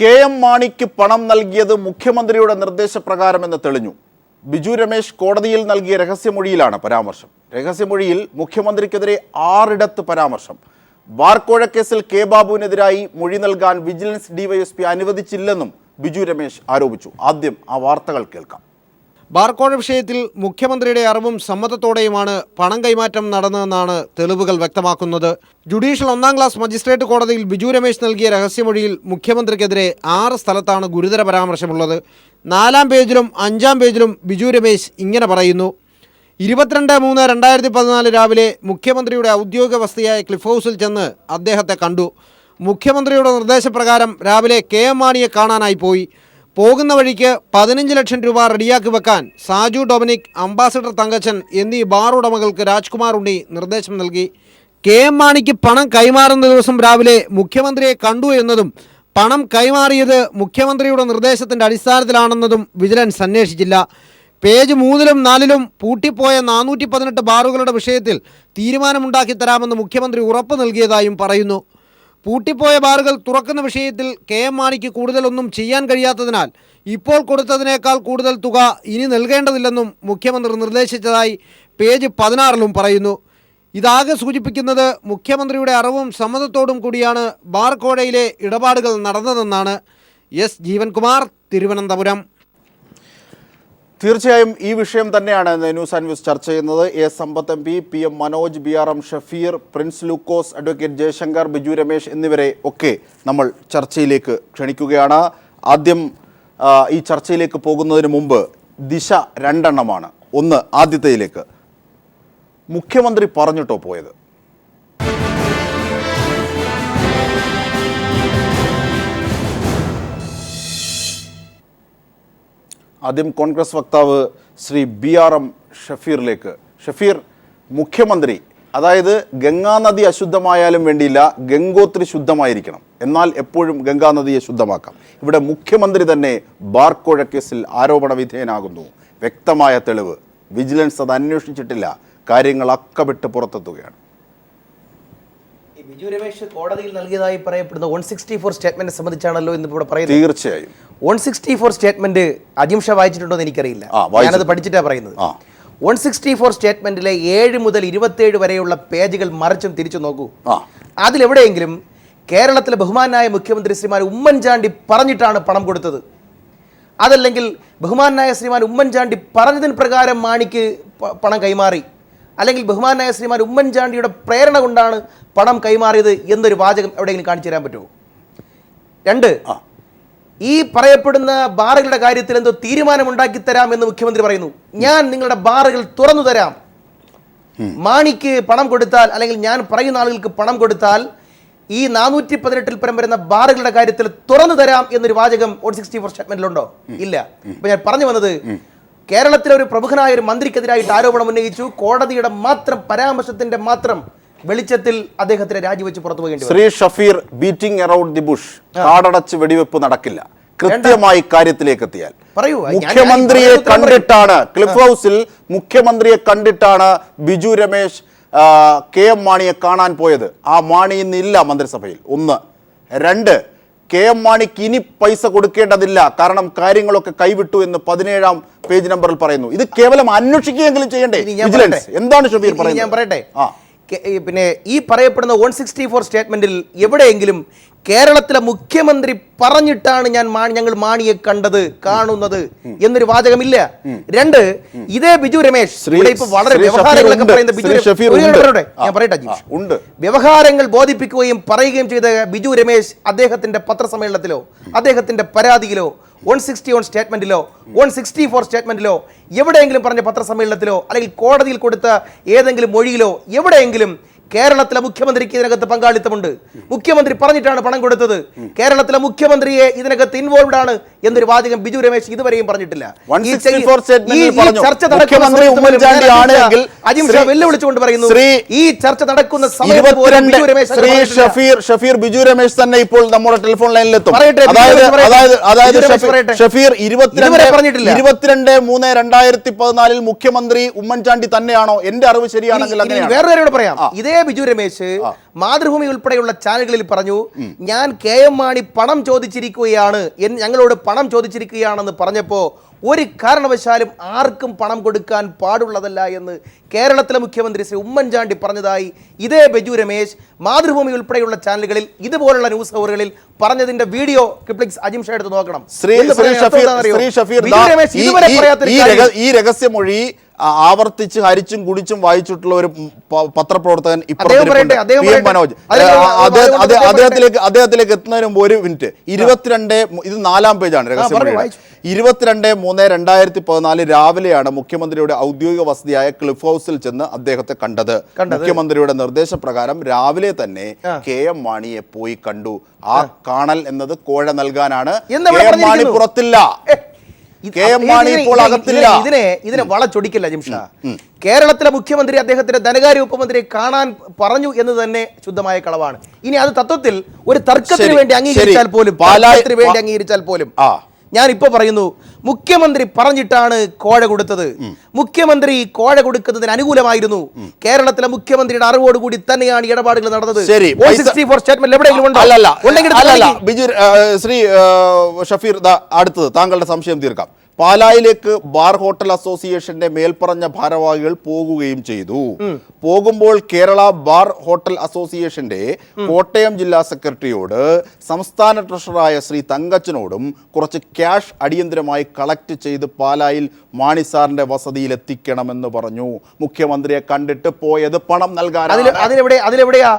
K M. മാണിക്ക് പണം നൽകിയത് മുഖ്യമന്ത്രിയുടെ നിർദ്ദേശപ്രകാരമെന്ന് തെളിഞ്ഞു. ബിജു രമേശ് കോടതിയിൽ നൽകിയ രഹസ്യമൊഴിയിലാണ് പരാമർശം. രഹസ്യമൊഴിയിൽ മുഖ്യമന്ത്രിക്കെതിരെ 6 ഇടത്ത് പരാമർശം. ബാർക്കോഴ കേസിൽ കെ ബാബുവിനെതിരായി മൊഴി നൽകാൻ വിജിലൻസ് ഡിവൈഎസ്പി അനുവദിച്ചില്ലെന്നും ബിജു രമേശ് ആരോപിച്ചു. ആദ്യം ആ വാർത്തകൾ കേൾക്കാം. ബാർക്കോഴ വിഷയത്തിൽ മുഖ്യമന്ത്രിയുടെ അറിവും സമ്മതത്തോടെയുമാണ് പണം കൈമാറ്റം നടന്നതെന്നാണ് തെളിവുകൾ വ്യക്തമാക്കുന്നത്. ജുഡീഷ്യൽ 1ാം ക്ലാസ് മജിസ്ട്രേറ്റ് കോടതിയിൽ ബിജു രമേശ് നൽകിയ രഹസ്യമൊഴിയിൽ മുഖ്യമന്ത്രിക്കെതിരെ 6 സ്ഥലത്താണ് ഗുരുതര പരാമർശമുള്ളത്. 4-ാം പേജിലും 5-ാം പേജിലും ബിജു രമേശ് ഇങ്ങനെ പറയുന്നു: 22/3/2014 രാവിലെ മുഖ്യമന്ത്രിയുടെ ഔദ്യോഗിക വസതിയായ ക്ലിഫ് ഹൗസിൽ ചെന്ന് അദ്ദേഹത്തെ കണ്ടു. മുഖ്യമന്ത്രിയുടെ നിർദ്ദേശപ്രകാരം രാവിലെ കെ.എം. മാണിയെ കാണാനായി പോയി. പോകുന്ന വഴിക്ക് 15 ലക്ഷം രൂപ റെഡിയാക്കി വെക്കാൻ സാജു ഡൊമിനിക്, അംബാസഡർ തങ്കച്ചൻ എന്നീ ബാർ ഉടമകൾക്ക് രാജ്കുമാർ ഉണ്ണി നിർദ്ദേശം നൽകി. കെ.എം. മാണിക്ക് പണം കൈമാറുന്ന ദിവസം രാവിലെ മുഖ്യമന്ത്രിയെ കണ്ടു എന്നതും പണം കൈമാറിയത് മുഖ്യമന്ത്രിയുടെ നിർദ്ദേശത്തിൻ്റെ അടിസ്ഥാനത്തിലാണെന്നതും വിജിലൻസ് അന്വേഷിച്ചില്ല. പേജ് 3-ലും 4-ലും പൂട്ടിപ്പോയ 418 ബാറുകളുടെ വിഷയത്തിൽ തീരുമാനമുണ്ടാക്കി തരാമെന്ന് മുഖ്യമന്ത്രി ഉറപ്പ് നൽകിയതായും പറയുന്നു. പൂട്ടിപ്പോയ ബാറുകൾ തുറക്കുന്ന വിഷയത്തിൽ കെ.എം. മാണിക്ക് കൂടുതലൊന്നും ചെയ്യാൻ കഴിയാത്തതിനാൽ ഇപ്പോൾ കൊടുത്തതിനേക്കാൾ കൂടുതൽ തുക ഇനി നൽകേണ്ടതില്ലെന്നും മുഖ്യമന്ത്രി നിർദ്ദേശിച്ചതായി പേജ് 16-ലും പറയുന്നു. ഇതാകെ സൂചിപ്പിക്കുന്നത് മുഖ്യമന്ത്രിയുടെ അറിവും സമ്മതത്തോടും കൂടിയാണ് ബാർക്കോഴയിലെ ഇടപാടുകൾ നടന്നതെന്നാണ്. എസ് ജീവൻകുമാർ, തിരുവനന്തപുരം. തീർച്ചയായും ഈ വിഷയം തന്നെയാണ് ന്യൂസ് ആൻഡ് വ്യൂസ് ചർച്ച ചെയ്യുന്നത്. A Sampath M P, PM Manoj, BRM Shafeer, Prince Lukose, advocate Jaishankar, Biju Ramesh എന്നിവരെ ഒക്കെ നമ്മൾ ചർച്ചയിലേക്ക് ക്ഷണിക്കുകയാണ്. ആദ്യം ഈ ചർച്ചയിലേക്ക് പോകുന്നതിന് മുമ്പ് ദിശ 2 എണ്ണമാണ്. ഒന്ന്, ആദ്യത്തേതിലേക്ക്. മുഖ്യമന്ത്രി പറഞ്ഞിട്ടോ പോയത്? ആദ്യം കോൺഗ്രസ് വക്താവ് ശ്രീ BRM ഷഫീറിലേക്ക്. ഷഫീർ, മുഖ്യമന്ത്രി, അതായത് ഗംഗാനദി അശുദ്ധമായാലും വേണ്ടിയില്ല, ഗംഗോത്രി ശുദ്ധമായിരിക്കണം, എന്നാൽ എപ്പോഴും ഗംഗാനദിയെ ശുദ്ധമാക്കാം. ഇവിടെ മുഖ്യമന്ത്രി തന്നെ ബാർക്കോഴ കേസിൽ ആരോപണ വിധേയനാകുന്നു. വ്യക്തമായ തെളിവ്. വിജിലൻസ് അത് അന്വേഷിച്ചിട്ടില്ല. കാര്യങ്ങൾ അക്കമിട്ട് പുറത്തെത്തുകയാണ്. ബിജു രമേശ് കോടതിയിൽ നൽകിയതായി പറയപ്പെടുന്ന 164 സ്റ്റേറ്റ്മെന്റ് സംബന്ധിച്ചാണല്ലോ ഇന്ന് ഇവിടെ പറയുന്നത്. തീർച്ചയായും 164 സ്റ്റേറ്റ്മെന്റ് അജിം ഷാ വായിച്ചിട്ടുണ്ടോ എന്ന് എനിക്കറിയില്ല, ഞാനത് പഠിച്ചിട്ടാണ് പറയുന്നത്. 164 സ്റ്റേറ്റ്മെന്റിലെ 7 മുതൽ 27 വരെയുള്ള പേജുകൾ മറിച്ചും തിരിച്ചു നോക്കൂ. അതിലെവിടെയെങ്കിലും കേരളത്തിലെ ബഹുമാനായ മുഖ്യമന്ത്രി ശ്രീമാൻ ഉമ്മൻചാണ്ടി പറഞ്ഞിട്ടാണ് പണം കൊടുത്തത്, അതല്ലെങ്കിൽ ബഹുമാനായ ശ്രീമാൻ ഉമ്മൻചാണ്ടി പറഞ്ഞതിന് പ്രകാരം മാണിക്ക് പണം കൈമാറി, അല്ലെങ്കിൽ ബഹുമാനായ ശ്രീമാൻ ഉമ്മൻചാണ്ടിയുടെ പ്രേരണ കൊണ്ടാണ് പണം കൈമാറിയത് എന്നൊരു വാചകം എവിടെയെങ്കിലും കാണിച്ചു തരാൻ പറ്റുമോ? 2, ഈ പറയപ്പെടുന്ന ബാറുകളുടെ കാര്യത്തിൽ എന്തോ തീരുമാനമുണ്ടാക്കി തരാം എന്ന് മുഖ്യമന്ത്രി പറയുന്നു. ഞാൻ നിങ്ങളുടെ ബാറുകൾ തുറന്നു തരാം, മാണിക്ക് പണം കൊടുത്താൽ, അല്ലെങ്കിൽ ഞാൻ പറയുന്ന ആളുകൾക്ക് പണം കൊടുത്താൽ ഈ 418-ൽ പരം വരുന്ന ബാറുകളുടെ കാര്യത്തിൽ തുറന്നു തരാം എന്നൊരു വാചകം 164 സ്റ്റേറ്റ്മെന്റിലുണ്ടോ? ഇല്ല. അപ്പൊ ഞാൻ പറഞ്ഞു വന്നത്, കേരളത്തിലെ ഒരു പ്രമുഖനായ ഒരു മന്ത്രിക്കെതിരായിട്ട് ആരോപണം ഉന്നയിച്ചു. കോടതിയുടെ മാത്രം പരാമർശത്തിന്റെ മാത്രം വെളിച്ചത്തിൽ അദ്ദേഹത്തിന് രാജിവെച്ച് പുറത്തു പോകേണ്ടി വന്നു. Shri Shafeer, beating around the bush, കാടടച്ച് വെടിവെപ്പ് നടക്കില്ല. കൃത്യമായി കാര്യത്തിലേക്ക് എത്തിയാൽ, മുഖ്യമന്ത്രിയെ കണ്ടിട്ടാണ്, ക്ലിഫ് ഹൗസിൽ മുഖ്യമന്ത്രിയെ കണ്ടിട്ടാണ് ബിജു രമേശ് കെ.എം. മാണിയെ കാണാൻ പോയത്. ആ മാണി ഇന്നില്ല മന്ത്രിസഭയിൽ. 1. 2, കെ.എം. മാണിക്ക് ഇനി പൈസ കൊടുക്കേണ്ടതില്ല, കാരണം കാര്യങ്ങളൊക്കെ കൈവിട്ടു എന്ന് 17-ാം പേജ് നമ്പറിൽ പറയുന്നു. ഇത് കേവലം അന്വേഷിക്കുകയെങ്കിലും ചെയ്യണ്ടേ വിജിലൻസ്? എന്താണ് ഷഫീർ പറയുന്നത്? ഞാൻ പറയട്ടെ. പിന്നെ ഈ പറയപ്പെടുന്ന 164 സ്റ്റേറ്റ്മെന്റിൽ എവിടെയെങ്കിലും കേരളത്തിലെ മുഖ്യമന്ത്രി പറഞ്ഞിട്ടാണ് ഞങ്ങൾ മാണിയെ കണ്ടത്, കാണുന്നത് എന്നൊരു വാചകമില്ല. 2, ഇതേ ബിജു രമേശ് ഇപ്പൊ വളരെ വ്യവഹാരങ്ങളൊക്കെ പറയുന്ന ഞാൻ പറയട്ടെ, വ്യവഹാരങ്ങൾ ബോധിപ്പിക്കുകയും പറയുകയും ചെയ്ത ബിജു രമേശ് അദ്ദേഹത്തിന്റെ പത്രസമ്മേളനത്തിലോ അദ്ദേഹത്തിന്റെ പരാതിയിലോ 161 സ്റ്റേറ്റ്മെന്റിലോ 164 സ്റ്റേറ്റ്മെന്റിലോ എവിടെയെങ്കിലും പറഞ്ഞ പത്രസമ്മേളനത്തിലോ അല്ലെങ്കിൽ കോടതിയിൽ കൊടുത്ത ഏതെങ്കിലും മൊഴിയിലോ എവിടെയെങ്കിലും കേരളത്തിലെ മുഖ്യമന്ത്രിക്ക് ഇതിനകത്ത് പങ്കാളിത്തമുണ്ട്, മുഖ്യമന്ത്രി പറഞ്ഞിട്ടാണ് പണം കൊടുത്തത്, കേരളത്തിലെ മുഖ്യമന്ത്രിയെ ഇതിനകത്ത് ഇൻവോൾവ്ഡ് ആണ് എന്നൊരു വാചകം ബിജു രമേശ് ഇതുവരെയും പറഞ്ഞിട്ടില്ല. വെല്ലുവിളിച്ചുകൊണ്ട് പറയുന്നു, ഈ ചർച്ച നടക്കുന്ന സമയത്ത് ബിജു രമേശ് തന്നെ ഇപ്പോൾ നമ്മുടെ ടെലിഫോൺ ലൈനിലെത്തും. ഷഫീർ, 22/3/2014 മുഖ്യമന്ത്രി ഉമ്മൻചാണ്ടി തന്നെയാണോ? എന്റെ അറിവ് ശരിയാണെങ്കിൽ വേറെ പറയാം. ഇതേ ബിജു രമേശ് മാതൃഭൂമി ഉൾപ്പെടെയുള്ള ചാനലുകളിൽ പറഞ്ഞു, ഞാൻ KM മാണി പണം ചോദിച്ചിരിക്കുകയാണ്, ഞങ്ങളോട് പണം ചോദിച്ചിരിക്കുകയാണെന്ന് പറഞ്ഞപ്പോൾ ഒരു കാരണവശാലും ആർക്കും പണം കൊടുക്കാൻ പാടുള്ളതല്ല എന്ന് കേരളത്തിലെ മുഖ്യമന്ത്രി ശ്രീ ഉമ്മൻചാണ്ടി പറഞ്ഞതായി ഇതേ ബിജു രമേശ് മാതൃഭൂമി ഉൾപ്പെടെയുള്ള ചാനലുകളിൽ ഇതുപോലുള്ള ന്യൂസ് അവറുകളിൽ പറഞ്ഞതിന്റെ വീഡിയോ ക്ലിപ്ലിക്സ് അജിം ഷാ എടുത്ത് നോക്കണം. ഈ രഹസ്യമൊഴി ആവർത്തിച്ച് ഹരിച്ചും കുടിച്ചും വായിച്ചിട്ടുള്ള ഒരു പത്രപ്രവർത്തകൻ മനോജ്, അദ്ദേഹത്തിലേക്ക് എത്തുന്നതിന് മുമ്പ് ഒരു മിനിറ്റ്. 22 ഇത് 4-ാം പേജാണ് രഹസ്യമൊഴി. 22/3/2014 രാവിലെയാണ് മുഖ്യമന്ത്രിയുടെ ഔദ്യോഗിക വസതിയായ ക്ലിഫ് ഹൗസിൽ ചെന്ന് അദ്ദേഹത്തെ കണ്ടത്. മുഖ്യമന്ത്രിയുടെ നിർദ്ദേശപ്രകാരം രാവിലെ തന്നെ KM മാണിയെ പോയി കണ്ടു. ആ കാണൽ എന്നത് കോഴ നൽകാനാണ്. KM മാണി പുറത്തില്ല, KM മാണി ഇപ്പോൾ അകത്തില്ല. ഇതിനെ വളച്ചൊടിക്കില്ല ജിംഷ. കേരളത്തിലെ മുഖ്യമന്ത്രി അദ്ദേഹത്തിന്റെ ധനകാര്യ ഉപമന്ത്രിയെ കാണാൻ പറഞ്ഞു എന്ന് തന്നെ ശുദ്ധമായ കളവാണ്. ഇനി അത് തത്വത്തിൽ ഒരു തർക്കത്തിന് വേണ്ടി അംഗീകരിച്ചാൽ പോലും ഞാൻ ഇപ്പൊ പറയുന്നു, മുഖ്യമന്ത്രി പറഞ്ഞിട്ടാണ് കോഴ കൊടുത്തത്. മുഖ്യമന്ത്രി കോഴ കൊടുക്കുന്നതിന് അനുകൂലമായിരുന്നു. കേരളത്തിലെ മുഖ്യമന്ത്രിയുടെ അറിവോടുകൂടി തന്നെയാണ് ഇടപാടുകൾ നടന്നത്. സ്റ്റേറ്റ്മെന്റ് എവിടെയെങ്കിലും ഉണ്ടോ? ബിജു ശ്രീ ഷഫീർ, അടുത്തത് താങ്കളുടെ സംശയം തീർക്കാം. പാലായിലേക്ക് ബാർ ഹോട്ടൽ അസോസിയേഷന്റെ മേൽപ്പറഞ്ഞ ഭാരവാഹികൾ പോകുകയും ചെയ്തു. പോകുമ്പോൾ കേരള ബാർ ഹോട്ടൽ അസോസിയേഷന്റെ കോട്ടയം ജില്ലാ സെക്രട്ടറിയോട് സംസ്ഥാന ട്രഷററായ ശ്രീ തങ്കച്ചനോടും കുറച്ച് ക്യാഷ് അടിയന്തരമായി കളക്ട് ചെയ്ത് പാലായിൽ മാണി സാറിന്റെ വസതിയിൽ എത്തിക്കണമെന്ന് പറഞ്ഞു. മുഖ്യമന്ത്രിയെ കണ്ടിട്ട് പോയത് പണം നൽകാനാണ്. അതിലെവിടെയാ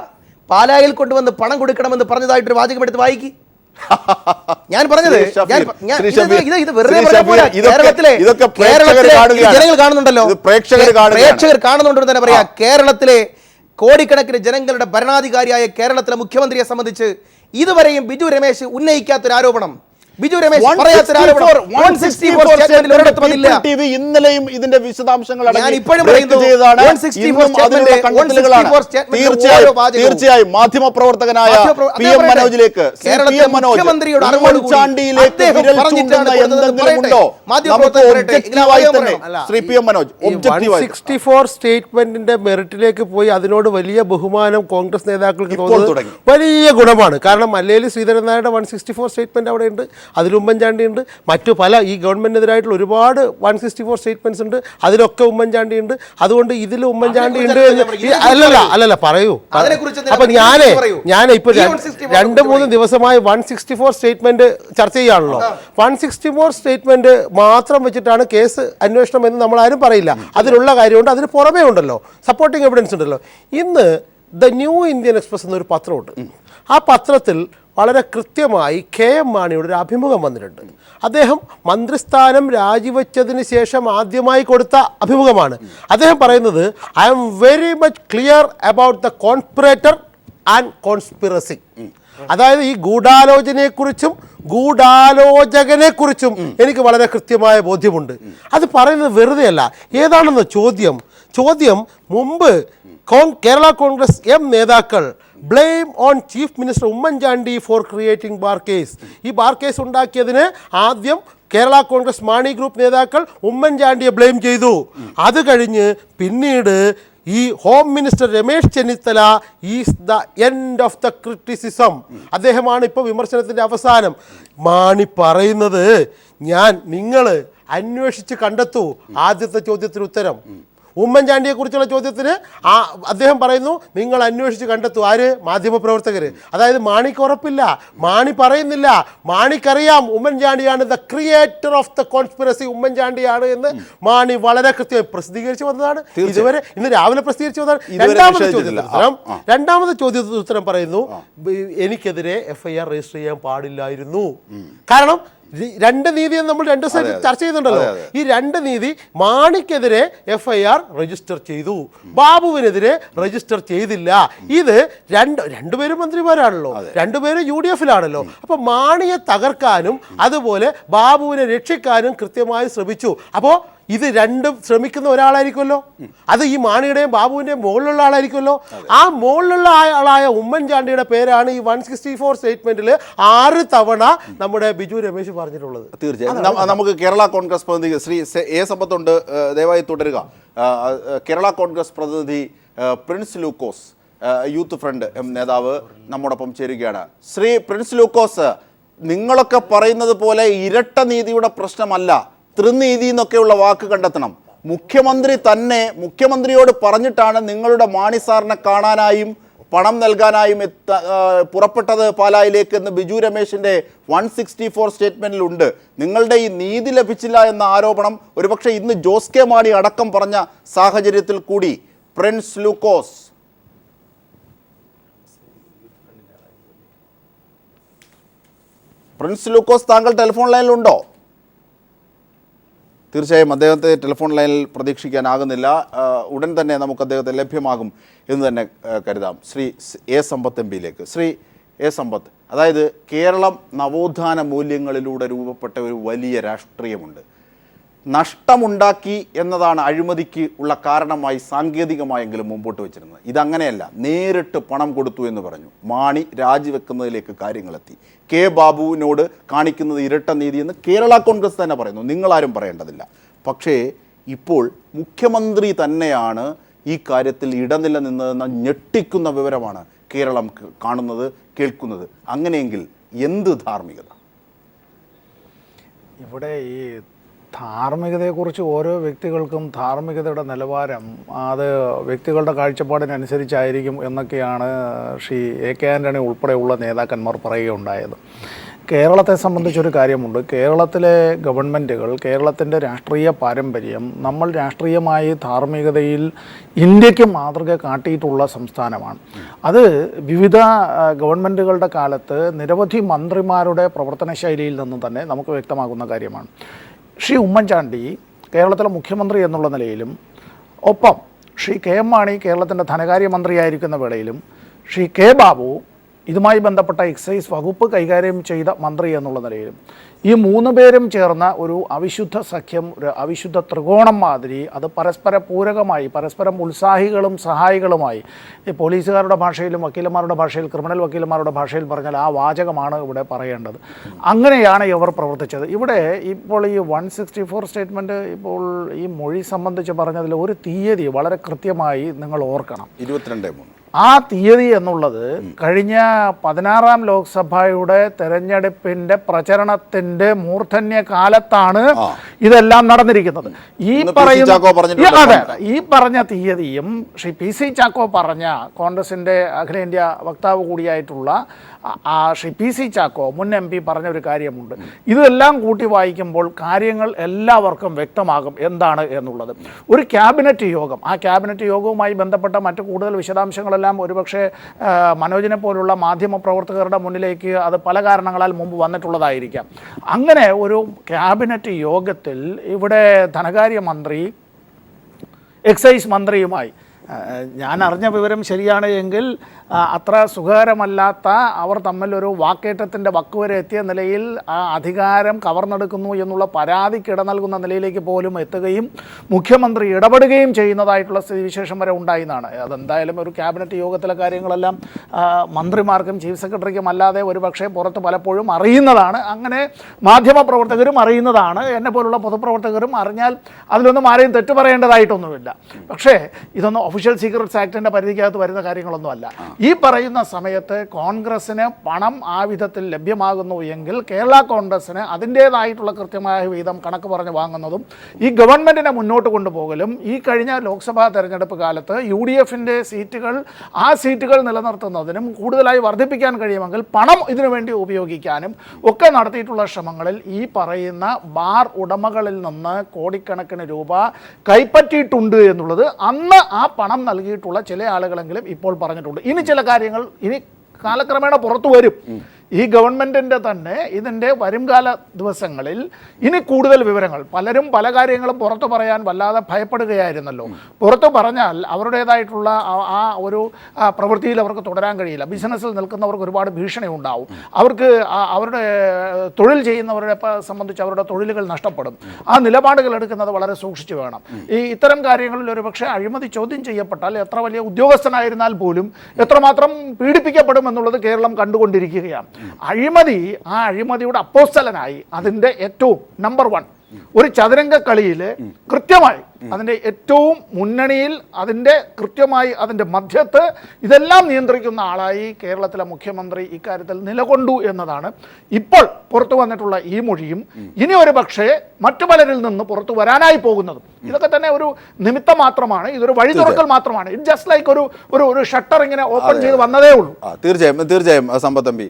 പാലായിൽ കൊണ്ടുവന്ന് പണം കൊടുക്കണമെന്ന് പറഞ്ഞതായിട്ടൊരു വാചകം എടുത്ത് വായിക്കി. ഞാൻ പറഞ്ഞത് ജനങ്ങൾ കാണുന്നുണ്ടല്ലോ, പ്രേക്ഷകർ കാണുന്നുണ്ടെന്ന് തന്നെ പറയാ. കേരളത്തിലെ കോടിക്കണക്കിന് ജനങ്ങളുടെ ഭരണാധികാരിയായ കേരളത്തിലെ മുഖ്യമന്ത്രിയെ സംബന്ധിച്ച് ഇതുവരെയും ബിജു രമേശ് ഉന്നയിക്കാത്തൊരു ആരോപണം, ബിജു രമേശ് ഇന്നലെയും ഇതിന്റെ വിശദാംശങ്ങൾ തീർച്ചയായും മാധ്യമപ്രവർത്തകനായ PM മനോജിലേക്ക് സ്റ്റേറ്റ്മെന്റിന്റെ മെറിറ്റിലേക്ക് പോയി അതിനോട് വലിയ ബഹുമാനം കോൺഗ്രസ് നേതാക്കൾക്ക് തോന്നുന്നത് വലിയ ഗുണമാണ്. കാരണം മല്ലേലി ശ്രീധരൻ നായരുടെ 164 സ്റ്റേറ്റ്മെന്റ് അവിടെ ഉണ്ട്, അതിൽ ഉമ്മൻചാണ്ടി ഉണ്ട്, മറ്റു പല ഈ ഗവൺമെന്റിനെതിരായിട്ടുള്ള ഒരുപാട് 164 സ്റ്റേറ്റ്മെന്റ്സ് ഉണ്ട്, അതിലൊക്കെ ഉമ്മൻചാണ്ടി ഉണ്ട്. അതുകൊണ്ട് ഇതിൽ ഉമ്മൻചാണ്ടി ഉണ്ട് അല്ലല്ല പറയൂ. അപ്പൊ ഞാൻ ഇപ്പൊ 2-3 ദിവസമായി 164 സ്റ്റേറ്റ്മെന്റ് ചർച്ച ചെയ്യാണല്ലോ. 164 സ്റ്റേറ്റ്മെന്റ് മാത്രം വെച്ചിട്ടാണ് കേസ് അന്വേഷണം എന്ന് നമ്മൾ ആരും പറയില്ല. അതിലുള്ള കാര്യമുണ്ട്, അതിന് പുറമേ ഉണ്ടല്ലോ സപ്പോർട്ടിംഗ് എവിഡൻസ് ഉണ്ടല്ലോ. ഇന്ന് ദ ന്യൂ ഇന്ത്യൻ എക്സ്പ്രസ് എന്നൊരു പത്രമുണ്ട്. ആ പത്രത്തിൽ വളരെ കൃത്യമായി KM മാണിയുടെ ഒരു അഭിമുഖം വന്നിട്ടുണ്ട്. അദ്ദേഹം മന്ത്രിസ്ഥാനം രാജിവെച്ചതിന് ശേഷം ആദ്യമായി കൊടുത്ത അഭിമുഖമാണ്. അദ്ദേഹം പറയുന്നത്, I am very much clear about the conspirator and conspiracy. അതായത് ഈ ഗൂഢാലോചനയെക്കുറിച്ചും ഗൂഢാലോചകനെക്കുറിച്ചും എനിക്ക് വളരെ കൃത്യമായ ബോധ്യമുണ്ട്. അത് പറയുന്നത് വെറുതെയല്ല. ഏതാണെന്ന് ചോദ്യം മുമ്പ് കേരള കോൺഗ്രസ് നേതാക്കൾ blame on chief minister Oommen Chandy four creating bar case. ഈ ബാർ കേസ് ഉണ്ടാക്കിയതിന് ആദ്യം കേരള കോൺഗ്രസ് മാണി ഗ്രൂപ്പ് നേതാക്കൾ ഉമ്മൻചാണ്ടിയെ ബ്ലെയിം ചെയ്തു. അത് കഴിഞ്ഞ് പിന്നീട് ഈ home minister Ramesh Chennithala is the end of the criticism. അദ്ദേഹമാണ് ഇപ്പോൾ വിമർശനത്തിൻ്റെ അവസാനം. മാണി പറയുന്നത്, നിങ്ങൾ അന്വേഷിച്ച് കണ്ടെത്തൂ. ആദ്യത്തെ ചോദ്യത്തിന് ഉത്തരം. ഉമ്മൻചാണ്ടിയെ കുറിച്ചുള്ള ചോദ്യത്തിന് അദ്ദേഹം പറയുന്നു, നിങ്ങൾ അന്വേഷിച്ച് കണ്ടെത്തൂ. ആര്? മാധ്യമപ്രവർത്തകർ. അതായത് മാണിക്ക് ഉറപ്പില്ല, മാണി പറയുന്നില്ല, മാണിക്കറിയാം ഉമ്മൻചാണ്ടിയാണ് the creator of the conspiracy, ഉമ്മൻചാണ്ടിയാണ് എന്ന് മാണി വളരെ കൃത്യമായി പ്രസിദ്ധീകരിച്ചു വന്നതാണ്. ഇതുവരെ ഇന്ന് രാവിലെ പ്രസിദ്ധീകരിച്ചു വന്നതാണ്. രണ്ടാമത്തെ ചോദ്യത്തിന് ഉത്തരം പറയുന്നു, എനിക്കെതിരെ FIR രജിസ്റ്റർ ചെയ്യാൻ പാടില്ലായിരുന്നു. കാരണം രണ്ട് നീതിയെന്ന് നമ്മൾ 2 ദിവസം ചർച്ച ചെയ്യുന്നുണ്ടല്ലോ. ഈ 2 നീതി, മാണിക്കെതിരെ FIR രജിസ്റ്റർ ചെയ്തു, ബാബുവിനെതിരെ രജിസ്റ്റർ ചെയ്തില്ല. ഇത് രണ്ടുപേരും മന്ത്രിമാരാണല്ലോ, രണ്ടുപേരും UDF-ലാണല്ലോ. അപ്പൊ മാണിയെ തകർക്കാനും അതുപോലെ ബാബുവിനെ രക്ഷിക്കാനും കൃത്യമായി ശ്രമിച്ചു. അപ്പോൾ ഇത് രണ്ടും ശ്രമിക്കുന്ന ഒരാളായിരിക്കുമല്ലോ. അത് ഈ മാണിയുടെയും ബാബുവിൻ്റെയും മുകളിലുള്ള ആളായിരിക്കുമല്ലോ. ആ മുകളിലുള്ള ആളായ ഉമ്മൻചാണ്ടിയുടെ പേരാണ് ഈ 164 സ്റ്റേറ്റ്മെന്റിൽ 6 തവണ നമ്മുടെ ബിജു രമേശ് പറഞ്ഞിട്ടുള്ളത്. തീർച്ചയായും നമുക്ക് കേരള കോൺഗ്രസ് പ്രതിനിധി ശ്രീ സമ്പത്തുണ്ട്, ദയവായി തുടരുക. കേരള കോൺഗ്രസ് പ്രതിനിധി പ്രിൻസ് ലൂക്കോസ്, യൂത്ത് ഫ്രണ്ട് നേതാവ് നമ്മോടൊപ്പം ചേരുകയാണ്. ശ്രീ പ്രിൻസ് ലൂക്കോസ്, നിങ്ങളൊക്കെ പറയുന്നത് പോലെ ഇരട്ട നീതിയുടെ പ്രശ്നമല്ല, ത്രിനീതി എന്നൊക്കെയുള്ള വാക്ക് കണ്ടെത്തണം. മുഖ്യമന്ത്രിയോട് പറഞ്ഞിട്ടാണ് നിങ്ങളുടെ മാണി സാറിനെ കാണാനായും പണം നൽകാനായും പുറപ്പെട്ടത് പാലായിലേക്ക് എന്ന് ബിജു രമേശിൻ്റെ 164 സ്റ്റേറ്റ്മെൻറ്റിലുണ്ട്. നിങ്ങളുടെ ഈ നീതി ലഭിച്ചില്ല എന്ന ആരോപണം ഒരുപക്ഷെ ഇന്ന് ജോസ് കെ മാണി അടക്കം പറഞ്ഞ സാഹചര്യത്തിൽ കൂടി പ്രിൻസ് ലൂക്കോസ് താങ്കൾ ടെലിഫോൺ ലൈനിലുണ്ടോ? തീർച്ചയായും അദ്ദേഹത്തെ ടെലിഫോൺ ലൈനിൽ പ്രതീക്ഷിക്കാനാകുന്നില്ല. ഉടൻ തന്നെ നമുക്ക് അദ്ദേഹത്തെ ലഭ്യമാകും എന്ന് തന്നെ കരുതാം. ശ്രീ എ സമ്പത്ത് എം പിയിലേക്ക്. ശ്രീ എ സമ്പത്ത്, അതായത് കേരളം നവോത്ഥാന മൂല്യങ്ങളിലൂടെ രൂപപ്പെട്ട ഒരു വലിയ രാഷ്ട്രീയമുണ്ട്. നഷ്ടമുണ്ടാക്കി എന്നതാണ് അഴിമതിക്ക് ഉള്ള കാരണമായി സാങ്കേതികമായെങ്കിലും മുമ്പോട്ട് വെച്ചിരുന്നത്. ഇതങ്ങനെയല്ല, നേരിട്ട് പണം കൊടുത്തു എന്ന് പറഞ്ഞു. മാണി രാജിവെക്കുന്നതിലേക്ക് കാര്യങ്ങളെത്തി. കെ ബാബുവിനോട് കാണിക്കുന്നത് ഇരട്ട നീതി എന്ന് കേരള കോൺഗ്രസ് തന്നെ പറയുന്നു, നിങ്ങളാരും പറയേണ്ടതില്ല. പക്ഷേ ഇപ്പോൾ മുഖ്യമന്ത്രി തന്നെയാണ് ഈ കാര്യത്തിൽ ഇടനില നിന്നതെന്ന ഞെട്ടിക്കുന്ന വിവരമാണ് കേരളം കാണുന്നത്, കേൾക്കുന്നത്. അങ്ങനെയെങ്കിൽ എന്ത് ധാർമ്മികത? ഇവിടെ ഈ ധാർമ്മികതയെക്കുറിച്ച് ഓരോ വ്യക്തികൾക്കും ധാർമ്മികതയുടെ നിലവാരം അത് വ്യക്തികളുടെ കാഴ്ചപ്പാടിനനുസരിച്ചായിരിക്കും എന്നൊക്കെയാണ് ശ്രീ എ കെ ആൻ്റണി ഉൾപ്പെടെയുള്ള നേതാക്കന്മാർ പറയുകയുണ്ടായത്. കേരളത്തെ സംബന്ധിച്ചൊരു കാര്യമുണ്ട്. കേരളത്തിലെ ഗവൺമെൻറ്റുകൾ, കേരളത്തിൻ്റെ രാഷ്ട്രീയ പാരമ്പര്യം, നമ്മൾ രാഷ്ട്രീയമായി ധാർമ്മികതയിൽ ഇന്ത്യക്ക് മാതൃക കാട്ടിയിട്ടുള്ള സംസ്ഥാനമാണ്. അത് വിവിധ ഗവൺമെൻറ്റുകളുടെ കാലത്ത് നിരവധി മന്ത്രിമാരുടെ പ്രവർത്തന ശൈലിയിൽ നിന്നും തന്നെ നമുക്ക് വ്യക്തമാകുന്ന കാര്യമാണ്. ശ്രീ ഉമ്മൻചാണ്ടി കേരളത്തിലെ മുഖ്യമന്ത്രി എന്നുള്ള നിലയിലും ഒപ്പം ശ്രീ കെ എം മാണി കേരളത്തിൻ്റെ ധനകാര്യമന്ത്രിയായിരിക്കുന്ന വേളയിലും ശ്രീ കെ ബാബു ഇതുമായി ബന്ധപ്പെട്ട എക്സൈസ് വകുപ്പ് കൈകാര്യം ചെയ്ത മന്ത്രി എന്നുള്ള നിലയിലും ഈ മൂന്ന് പേരും ചേർന്ന ഒരു അവിശുദ്ധ സഖ്യം, ഒരു അവിശുദ്ധ ത്രികോണം മാതിരി, അത് പരസ്പര പൂരകമായി, പരസ്പരം ഉത്സാഹികളും സഹായികളുമായി, ഈ പോലീസുകാരുടെ ഭാഷയിലും വക്കീലന്മാരുടെ ഭാഷയിൽ, ക്രിമിനൽ വക്കീലന്മാരുടെ ഭാഷയിൽ പറഞ്ഞാൽ ആ വാചകമാണ് ഇവിടെ പറയേണ്ടത്. അങ്ങനെയാണ് ഇവർ പ്രവർത്തിച്ചത്. ഇവിടെ ഇപ്പോൾ ഈ 164 സ്റ്റേറ്റ്മെൻറ്റ്, ഇപ്പോൾ ഈ മൊഴി സംബന്ധിച്ച് പറഞ്ഞതിൽ ഒരു തീയതി വളരെ കൃത്യമായി നിങ്ങൾ ഓർക്കണം. 22/3. ആ തീയതി എന്നുള്ളത് കഴിഞ്ഞ 16ാം ലോക്സഭയുടെ തെരഞ്ഞെടുപ്പിൻ്റെ പ്രചരണത്തിൻ്റെ മൂർധന്യ കാലത്താണ് ഇതെല്ലാം നടന്നിരിക്കുന്നത്. ഈ പറഞ്ഞ തീയതിയും ശ്രീ പി സി ചാക്കോ പറഞ്ഞ, കോൺഗ്രസിൻ്റെ അഖിലേന്ത്യാ വക്താവ് കൂടിയായിട്ടുള്ള ശ്രീ പി സി ചാക്കോ മുൻ എം പി പറഞ്ഞ ഒരു കാര്യമുണ്ട്. ഇതെല്ലാം കൂട്ടി വായിക്കുമ്പോൾ കാര്യങ്ങൾ എല്ലാവർക്കും വ്യക്തമാകും എന്താണ് എന്നുള്ളത്. ഒരു ക്യാബിനറ്റ് യോഗം, ആ ക്യാബിനറ്റ് യോഗവുമായി ബന്ധപ്പെട്ട മറ്റു കൂടുതൽ വിശദാംശങ്ങളെല്ലാം ഒരുപക്ഷെ മനോജിനെ പോലുള്ള മാധ്യമപ്രവർത്തകരുടെ മുന്നിലേക്ക് അത് പല കാരണങ്ങളാൽ മുമ്പ് വന്നിട്ടുള്ളതായിരിക്കാം. അങ്ങനെ ഒരു ക്യാബിനറ്റ് യോഗത്തിൽ ഇവിടെ ധനകാര്യമന്ത്രി എക്സൈസ് മന്ത്രിയുമായി, ഞാൻ അറിഞ്ഞ വിവരം ശരിയാണ് എങ്കിൽ അത്ര സുഖകരമല്ലാത്ത അവർ തമ്മിലൊരു വാക്കേറ്റത്തിൻ്റെ വക്കുവരെ എത്തിയ നിലയിൽ ആ അധികാരം കവർന്നെടുക്കുന്നു എന്നുള്ള പരാതിക്കിട നൽകുന്ന നിലയിലേക്ക് പോലും എത്തുകയും മുഖ്യമന്ത്രി ഇടപെടുകയും ചെയ്യുന്നതായിട്ടുള്ള സ്ഥിതിവിശേഷം വരെ ഉണ്ടായിരുന്നതാണ്. അതെന്തായാലും ഒരു ക്യാബിനറ്റ് യോഗത്തിലെ കാര്യങ്ങളെല്ലാം മന്ത്രിമാർക്കും ചീഫ് സെക്രട്ടറിക്കും അല്ലാതെ ഒരുപക്ഷെ പുറത്ത് പലപ്പോഴും അറിയുന്നതാണ്. അങ്ങനെ മാധ്യമപ്രവർത്തകരും അറിയുന്നതാണ്. എന്നെ പോലുള്ള പൊതുപ്രവർത്തകരും അറിഞ്ഞാൽ അതിലൊന്നും ആരെയും തെറ്റു പറയേണ്ടതായിട്ടൊന്നുമില്ല. പക്ഷേ ഇതൊന്നും ഒഫീഷ്യൽ സീക്രട്സ് ആക്ടിൻ്റെ പരിധിക്കകത്ത് വരുന്ന കാര്യങ്ങളൊന്നുമല്ല. ഈ പറയുന്ന സമയത്ത് കോൺഗ്രസ്സിന് പണം ആ വിധത്തിൽ ലഭ്യമാകുന്നു എങ്കിൽ കേരള കോൺഗ്രസ്സിന് അതിൻ്റേതായിട്ടുള്ള കൃത്യമായ വീതം കണക്ക് പറഞ്ഞ് വാങ്ങുന്നതും ഈ ഗവൺമെൻറ്റിനെ മുന്നോട്ട് കൊണ്ടുപോകലും ഈ കഴിഞ്ഞ ലോക്സഭാ തെരഞ്ഞെടുപ്പ് കാലത്ത് UDFൻ്റെ സീറ്റുകൾ, ആ സീറ്റുകൾ നിലനിർത്തുന്നതിനും കൂടുതലായി വർദ്ധിപ്പിക്കാൻ കഴിയുമെങ്കിൽ പണം ഇതിനു വേണ്ടി ഉപയോഗിക്കാനും ഒക്കെ നടത്തിയിട്ടുള്ള ശ്രമങ്ങളിൽ ഈ പറയുന്ന ബാർ ഉടമകളിൽ നിന്ന് കോടിക്കണക്കിന് രൂപ കൈപ്പറ്റിയിട്ടുണ്ട് എന്നുള്ളത് അന്ന് ആ പണം നൽകിയിട്ടുള്ള ചില ആളുകളെങ്കിലും ഇപ്പോൾ പറഞ്ഞിട്ടുണ്ട്. ഇനി ചില കാര്യങ്ങൾ ഇനി കാലക്രമേണ പുറത്തു വരും. ഈ ഗവൺമെൻറ്റിൻ്റെ തന്നെ ഇതിൻ്റെ വരുംകാല ദിവസങ്ങളിൽ ഇനി കൂടുതൽ വിവരങ്ങൾ, പലരും പല കാര്യങ്ങളും പുറത്തു പറയാൻ വല്ലാതെ ഭയപ്പെടുകയായിരുന്നല്ലോ. പുറത്തു പറഞ്ഞാൽ അവരുടേതായിട്ടുള്ള ആ ഒരു പ്രവൃത്തിയിൽ അവർക്ക് തുടരാൻ കഴിയില്ല. ബിസിനസ്സിൽ നിൽക്കുന്നവർക്ക് ഒരുപാട് ഭീഷണി ഉണ്ടാവും. അവർക്ക് അവരുടെ തൊഴിൽ ചെയ്യുന്നവരെ സംബന്ധിച്ച് അവരുടെ തൊഴിലുകൾ നഷ്ടപ്പെടും. ആ നിലപാടുകൾ എടുക്കുന്നത് വളരെ സൂക്ഷിച്ചു വേണം. ഈ ഇത്തരം കാര്യങ്ങളിൽ ഒരുപക്ഷെ അഴിമതി ചോദ്യം ചെയ്യപ്പെട്ടാൽ എത്ര വലിയ ഉദ്യോഗസ്ഥനായിരുന്നാൽ പോലും എത്രമാത്രം പീഡിപ്പിക്കപ്പെടുമെന്നുള്ളത് കേരളം കണ്ടുകൊണ്ടിരിക്കുകയാണ്. അഴിമതി, ആ അഴിമതിയുടെ അപ്പോസ്തലനായി അതിൻ്റെ ഏറ്റവും നമ്പർ 1 ഒരു ചതുരംഗ കളിയിൽ കൃത്യമായി അതിൻ്റെ ഏറ്റവും മുന്നണിയിൽ, അതിൻ്റെ കൃത്യമായി അതിൻ്റെ മധ്യത്ത് ഇതെല്ലാം നിയന്ത്രിക്കുന്ന ആളായി കേരളത്തിലെ മുഖ്യമന്ത്രി ഇക്കാര്യത്തിൽ നിലകൊണ്ടു എന്നതാണ് ഇപ്പോൾ പുറത്തു വന്നിട്ടുള്ള ഈ മൊഴിയും ഇനി ഒരു പക്ഷേ മറ്റു പലരിൽ നിന്ന് പുറത്തു വരാനായി പോകുന്നതും. ഇതൊക്കെ തന്നെ ഒരു നിമിത്തം മാത്രമാണ്, ഇതൊരു വഴി തുറക്കൽ മാത്രമാണ്. ഇറ്റ് ജസ്റ്റ് ലൈക്ക് ഒരു ഷട്ടർ ഇങ്ങനെ ഓപ്പൺ ചെയ്ത് വന്നതേ ഉള്ളൂ. തീർച്ചയായും സമ്പത്തമ്പി,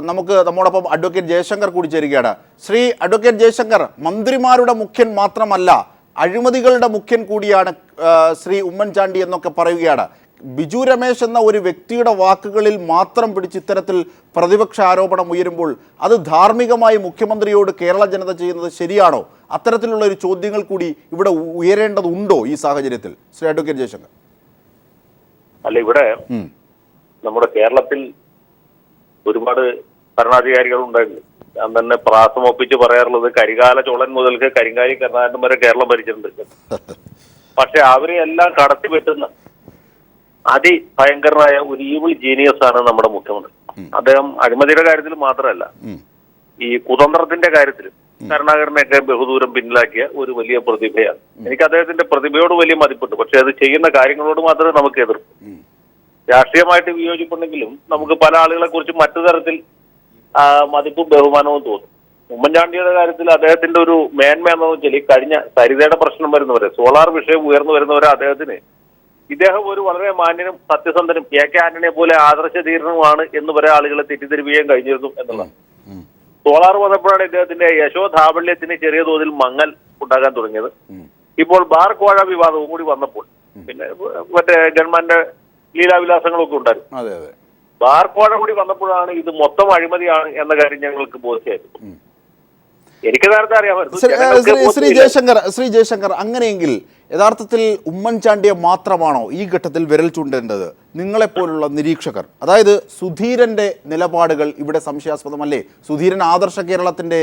നമുക്ക് നമ്മോടൊപ്പം അഡ്വക്കേറ്റ് ജയശങ്കർ കൂടി ചേരുകയാണ്. ശ്രീ അഡ്വക്കേറ്റ് ജയശങ്കർ, മന്ത്രിമാരുടെ മുഖ്യൻ മാത്രമല്ല അഴിമതികളുടെ മുഖ്യൻ കൂടിയാണ് ശ്രീ ഉമ്മൻചാണ്ടി എന്നൊക്കെ പറയുകയാണ്. ബിജു രമേശ് എന്ന ഒരു വ്യക്തിയുടെ വാക്കുകളിൽ മാത്രം പിടിച്ച് ഇത്തരത്തിൽ പ്രതിപക്ഷ ആരോപണം ഉയരുമ്പോൾ അത് ധാർമ്മികമായി മുഖ്യമന്ത്രിയോട് കേരള ജനത ചെയ്യുന്നത് ശരിയാണോ? അത്തരത്തിലുള്ള ഒരു ചോദ്യങ്ങൾ കൂടി ഇവിടെ ഉയരേണ്ടതുണ്ടോ ഈ സാഹചര്യത്തിൽ, ശ്രീ അഡ്വക്കേറ്റ് ജയശങ്കർ? അല്ല, ഇവിടെ നമ്മുടെ കേരളത്തിൽ ഒരുപാട് ഭരണാധികാരികൾ ഉണ്ടായിരുന്നു. ഞാൻ തന്നെ പ്രാസമൊപ്പിച്ച് പറയാറുള്ളത് കരികാല ചോളൻ മുതൽക്ക് കരിങ്കാലി കർണാടകം വരെ കേരളം ഭരിച്ചിട്ടുണ്ട്. പക്ഷെ അവരെ എല്ലാം കടത്തിവെട്ടുന്ന അതിഭയങ്കരനായ ഒരു ഈവിൾ ജീനിയസ് ആണ് നമ്മുടെ മുഖ്യമന്ത്രി. അദ്ദേഹം അഴിമതിയുടെ കാര്യത്തിൽ മാത്രമല്ല, ഈ കുതന്ത്രത്തിന്റെ കാര്യത്തിലും കരുണാകരനെയൊക്കെ ബഹുദൂരം പിന്നിലാക്കിയ ഒരു വലിയ പ്രതിഭയാണ്. എനിക്ക് അദ്ദേഹത്തിന്റെ പ്രതിഭയോട് വലിയ മതിപ്പുണ്ട്. പക്ഷെ അത് ചെയ്യുന്ന കാര്യങ്ങളോട് മാത്രമേ നമുക്ക് എതിർപ്പ്. രാഷ്ട്രീയമായിട്ട് വിയോജിപ്പുണ്ടെങ്കിലും നമുക്ക് പല ആളുകളെ കുറിച്ച് മറ്റു തരത്തിൽ മതിപ്പും ബഹുമാനവും തോന്നും. ഉമ്മൻചാണ്ടിയുടെ കാര്യത്തിൽ അദ്ദേഹത്തിന്റെ ഒരു മേന്മ എന്ന് വെച്ചാൽ ഈ കഴിഞ്ഞ സരിതയുടെ പ്രശ്നം വരുന്നവരെ, സോളാർ വിഷയം ഉയർന്നു വരുന്നവരെ അദ്ദേഹത്തിന് ഇദ്ദേഹം ഒരു വളരെ മാന്യനും സത്യസന്ധനും കെ ആന്റണിയെ പോലെ ആദർശധീരനുമാണ് എന്ന് വരെ ആളുകളെ തെറ്റിദ്ധരിപ്പിക്കാൻ കഴിഞ്ഞിരുന്നു എന്നുള്ളതാണ്. സോളാർ വന്നപ്പോഴാണ് ഇദ്ദേഹത്തിന്റെ യശോധാബല്യത്തിന് ചെറിയ തോതിൽ മങ്ങൽ ഉണ്ടാകാൻ തുടങ്ങിയത്. ഇപ്പോൾ ബാർ കോഴ വിവാദവും കൂടി വന്നപ്പോൾ പിന്നെ മറ്റേ ഗവൺമെന്റ് ലീലാവിലാസങ്ങളൊക്കെ ഉണ്ടായിരുന്നു. ബാർ കോഴ കൂടി വന്നപ്പോഴാണ് ഇത് മൊത്തം അഴിമതിയാണ് എന്ന കാര്യം ഞങ്ങൾക്ക് ബോധ്യമായത്. എനിക്ക് നേരത്തെ അറിയാമായിരുന്നു. ശ്രീ ജയശങ്കർ, അങ്ങനെയെങ്കിൽ യഥാർത്ഥത്തിൽ ഉമ്മൻചാണ്ടിയെ മാത്രമാണോ ഈ ഘട്ടത്തിൽ വിരൽ ചൂണ്ടേണ്ടത്? നിങ്ങളെപ്പോലുള്ള നിരീക്ഷകർ, അതായത് സുധീരന്റെ നിലപാടുകൾ ഇവിടെ സംശയാസ്പദമല്ലേ? സുധീരൻ ആദർശ കേരളത്തിന്റെ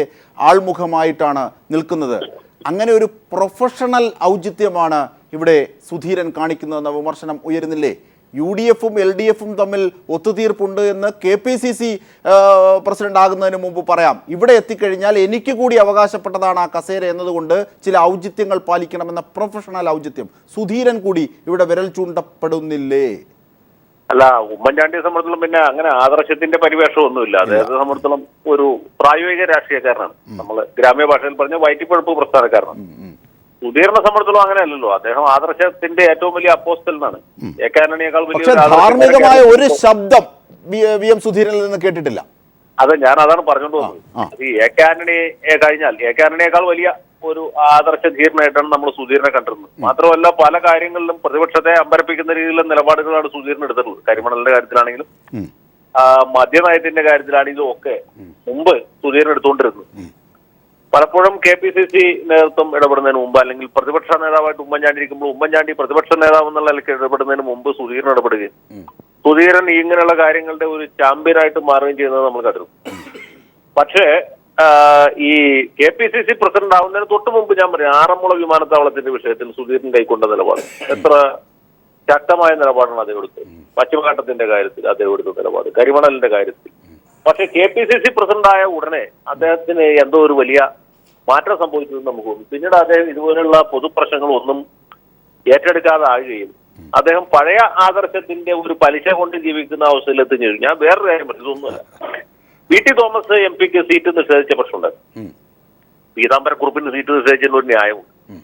ആൾമുഖമായിട്ടാണ് നിൽക്കുന്നത്. അങ്ങനെ ഒരു പ്രൊഫഷണൽ ഔചിത്യമാണ് ഇവിടെ സുധീരൻ കാണിക്കുന്നതെന്ന വിമർശനം ഉയരുന്നില്ലേ? UDF-ഉം LDF-ഉം തമ്മിൽ ഒത്തുതീർപ്പുണ്ട് എന്ന് KPCC പ്രസിഡന്റ് ആകുന്നതിന് മുമ്പ് പറയാം. ഇവിടെ എത്തിക്കഴിഞ്ഞാൽ എനിക്ക് കൂടി അവകാശപ്പെട്ടതാണ് ആ കസേര എന്നതുകൊണ്ട് ചില ഔചിത്യങ്ങൾ പാലിക്കണമെന്ന പ്രൊഫഷണൽ ഔചിത്യം സുധീരൻ കൂടി ഇവിടെ വിരൽ ചൂണ്ടപ്പെടുന്നില്ലേ? അല്ല, ഉമ്മൻചാണ്ടിയെ സംബന്ധിച്ചിടത്തോളം പിന്നെ അങ്ങനെ ആദർശത്തിന്റെ പരിവേഷമൊന്നുമില്ല. അദ്ദേഹത്തെ സംബന്ധിച്ചിടത്തോളം ഒരു പ്രായോഗിക രാഷ്ട്രീയക്കാരനാണ്. നമ്മൾ ഗ്രാമ്യ ഭാഷയിൽ പറഞ്ഞ വയറ്റിപ്പഴപ്പ് പ്രസ്ഥാനക്കാരനാണ്. സുധീറിനെ സംബന്ധിച്ചിടത്തോളം അങ്ങനെയല്ലല്ലോ. അദ്ദേഹം ആദർശത്തിന്റെ ഏറ്റവും വലിയ അപ്പോസ്റ്റലിനാണ്. ആന്റണിയേക്കാൾ വലിയ ധാർമ്മികമായ ഒരു ശബ്ദം VM സുധീരനിൽ നിന്ന് കേട്ടിട്ടില്ല. അത് ഞാൻ അതാണ് പറഞ്ഞുകൊണ്ട് വന്നത്. ഈ ആന്റണിയെ കഴിഞ്ഞാൽ ആന്റണിയേക്കാൾ വലിയ ഒരു ആദർശ ധീരനായിട്ടാണ് നമ്മൾ സുധീരനെ കണ്ടിരുന്നത്. മാത്രമല്ല, പല കാര്യങ്ങളിലും പ്രതിപക്ഷത്തെ അമ്പരപ്പിക്കുന്ന രീതിയിലുള്ള നിലപാടുകളാണ് സുധീരൻ എടുത്തിട്ടുള്ളത്. കരിമണലിന്റെ കാര്യത്തിലാണെങ്കിലും മദ്യനയത്തിന്റെ കാര്യത്തിലാണെങ്കിലും ഒക്കെ മുമ്പ് സുധീരൻ എടുത്തുകൊണ്ടിരുന്നത്. പലപ്പോഴും KPCC നേതൃത്വം ഇടപെടുന്നതിന് മുമ്പ്, അല്ലെങ്കിൽ പ്രതിപക്ഷ നേതാവായിട്ട് ഉമ്മൻചാണ്ടി ഇരിക്കുമ്പോൾ ഉമ്മൻചാണ്ടി പ്രതിപക്ഷ നേതാവ് എന്നുള്ള നിലയ്ക്ക് ഇടപെടുന്നതിന് മുമ്പ് സുധീരൻ ഇടപെടുകയും സുധീരൻ ഇങ്ങനെയുള്ള കാര്യങ്ങളുടെ ഒരു ചാമ്പ്യനായിട്ട് മാറുകയും ചെയ്യുന്നത് നമ്മൾ കണ്ടിരുന്നു. പക്ഷേ ഈ KPCC പ്രസിഡന്റ് ആവുന്നതിന് തൊട്ട് മുമ്പ് ഞാൻ പറയും, ആറന്മുള വിമാനത്താവളത്തിന്റെ വിഷയത്തിൽ സുധീരൻ കൈക്കൊണ്ട നിലപാട് എത്ര ശക്തമായ നിലപാടാണ് അദ്ദേഹം എടുത്തത്. പശ്ചിമഘട്ടത്തിന്റെ കാര്യത്തിൽ അദ്ദേഹം എടുത്ത നിലപാട്, കരിമണലിന്റെ കാര്യത്തിൽ. പക്ഷെ KPCC പ്രസിഡന്റായ ഉടനെ അദ്ദേഹത്തിന് എന്തോ ഒരു വലിയ മാറ്റം സംഭവിച്ചതെന്ന് നമുക്ക് തോന്നുന്നു. പിന്നീട് അദ്ദേഹം ഇതുപോലുള്ള പൊതുപ്രശ്നങ്ങളൊന്നും ഏറ്റെടുക്കാതെ ആകുകയും അദ്ദേഹം പഴയ ആദർശത്തിന്റെ ഒരു പലിശ കൊണ്ട് ജീവിക്കുന്ന അവസ്ഥയിൽ എത്തിച്ചു. ഞാൻ വേറൊരു കാര്യം പറഞ്ഞു, ഇതൊന്നുമല്ല. PT തോമസ് MP-ക്ക് സീറ്റ് നിഷേധിച്ച പ്രശ്നമുണ്ടായിരുന്നു. പീതാംബരക്കുറുപ്പിന് സീറ്റ് നിഷേധിച്ചതിന് ഒരു ന്യായമുണ്ട്.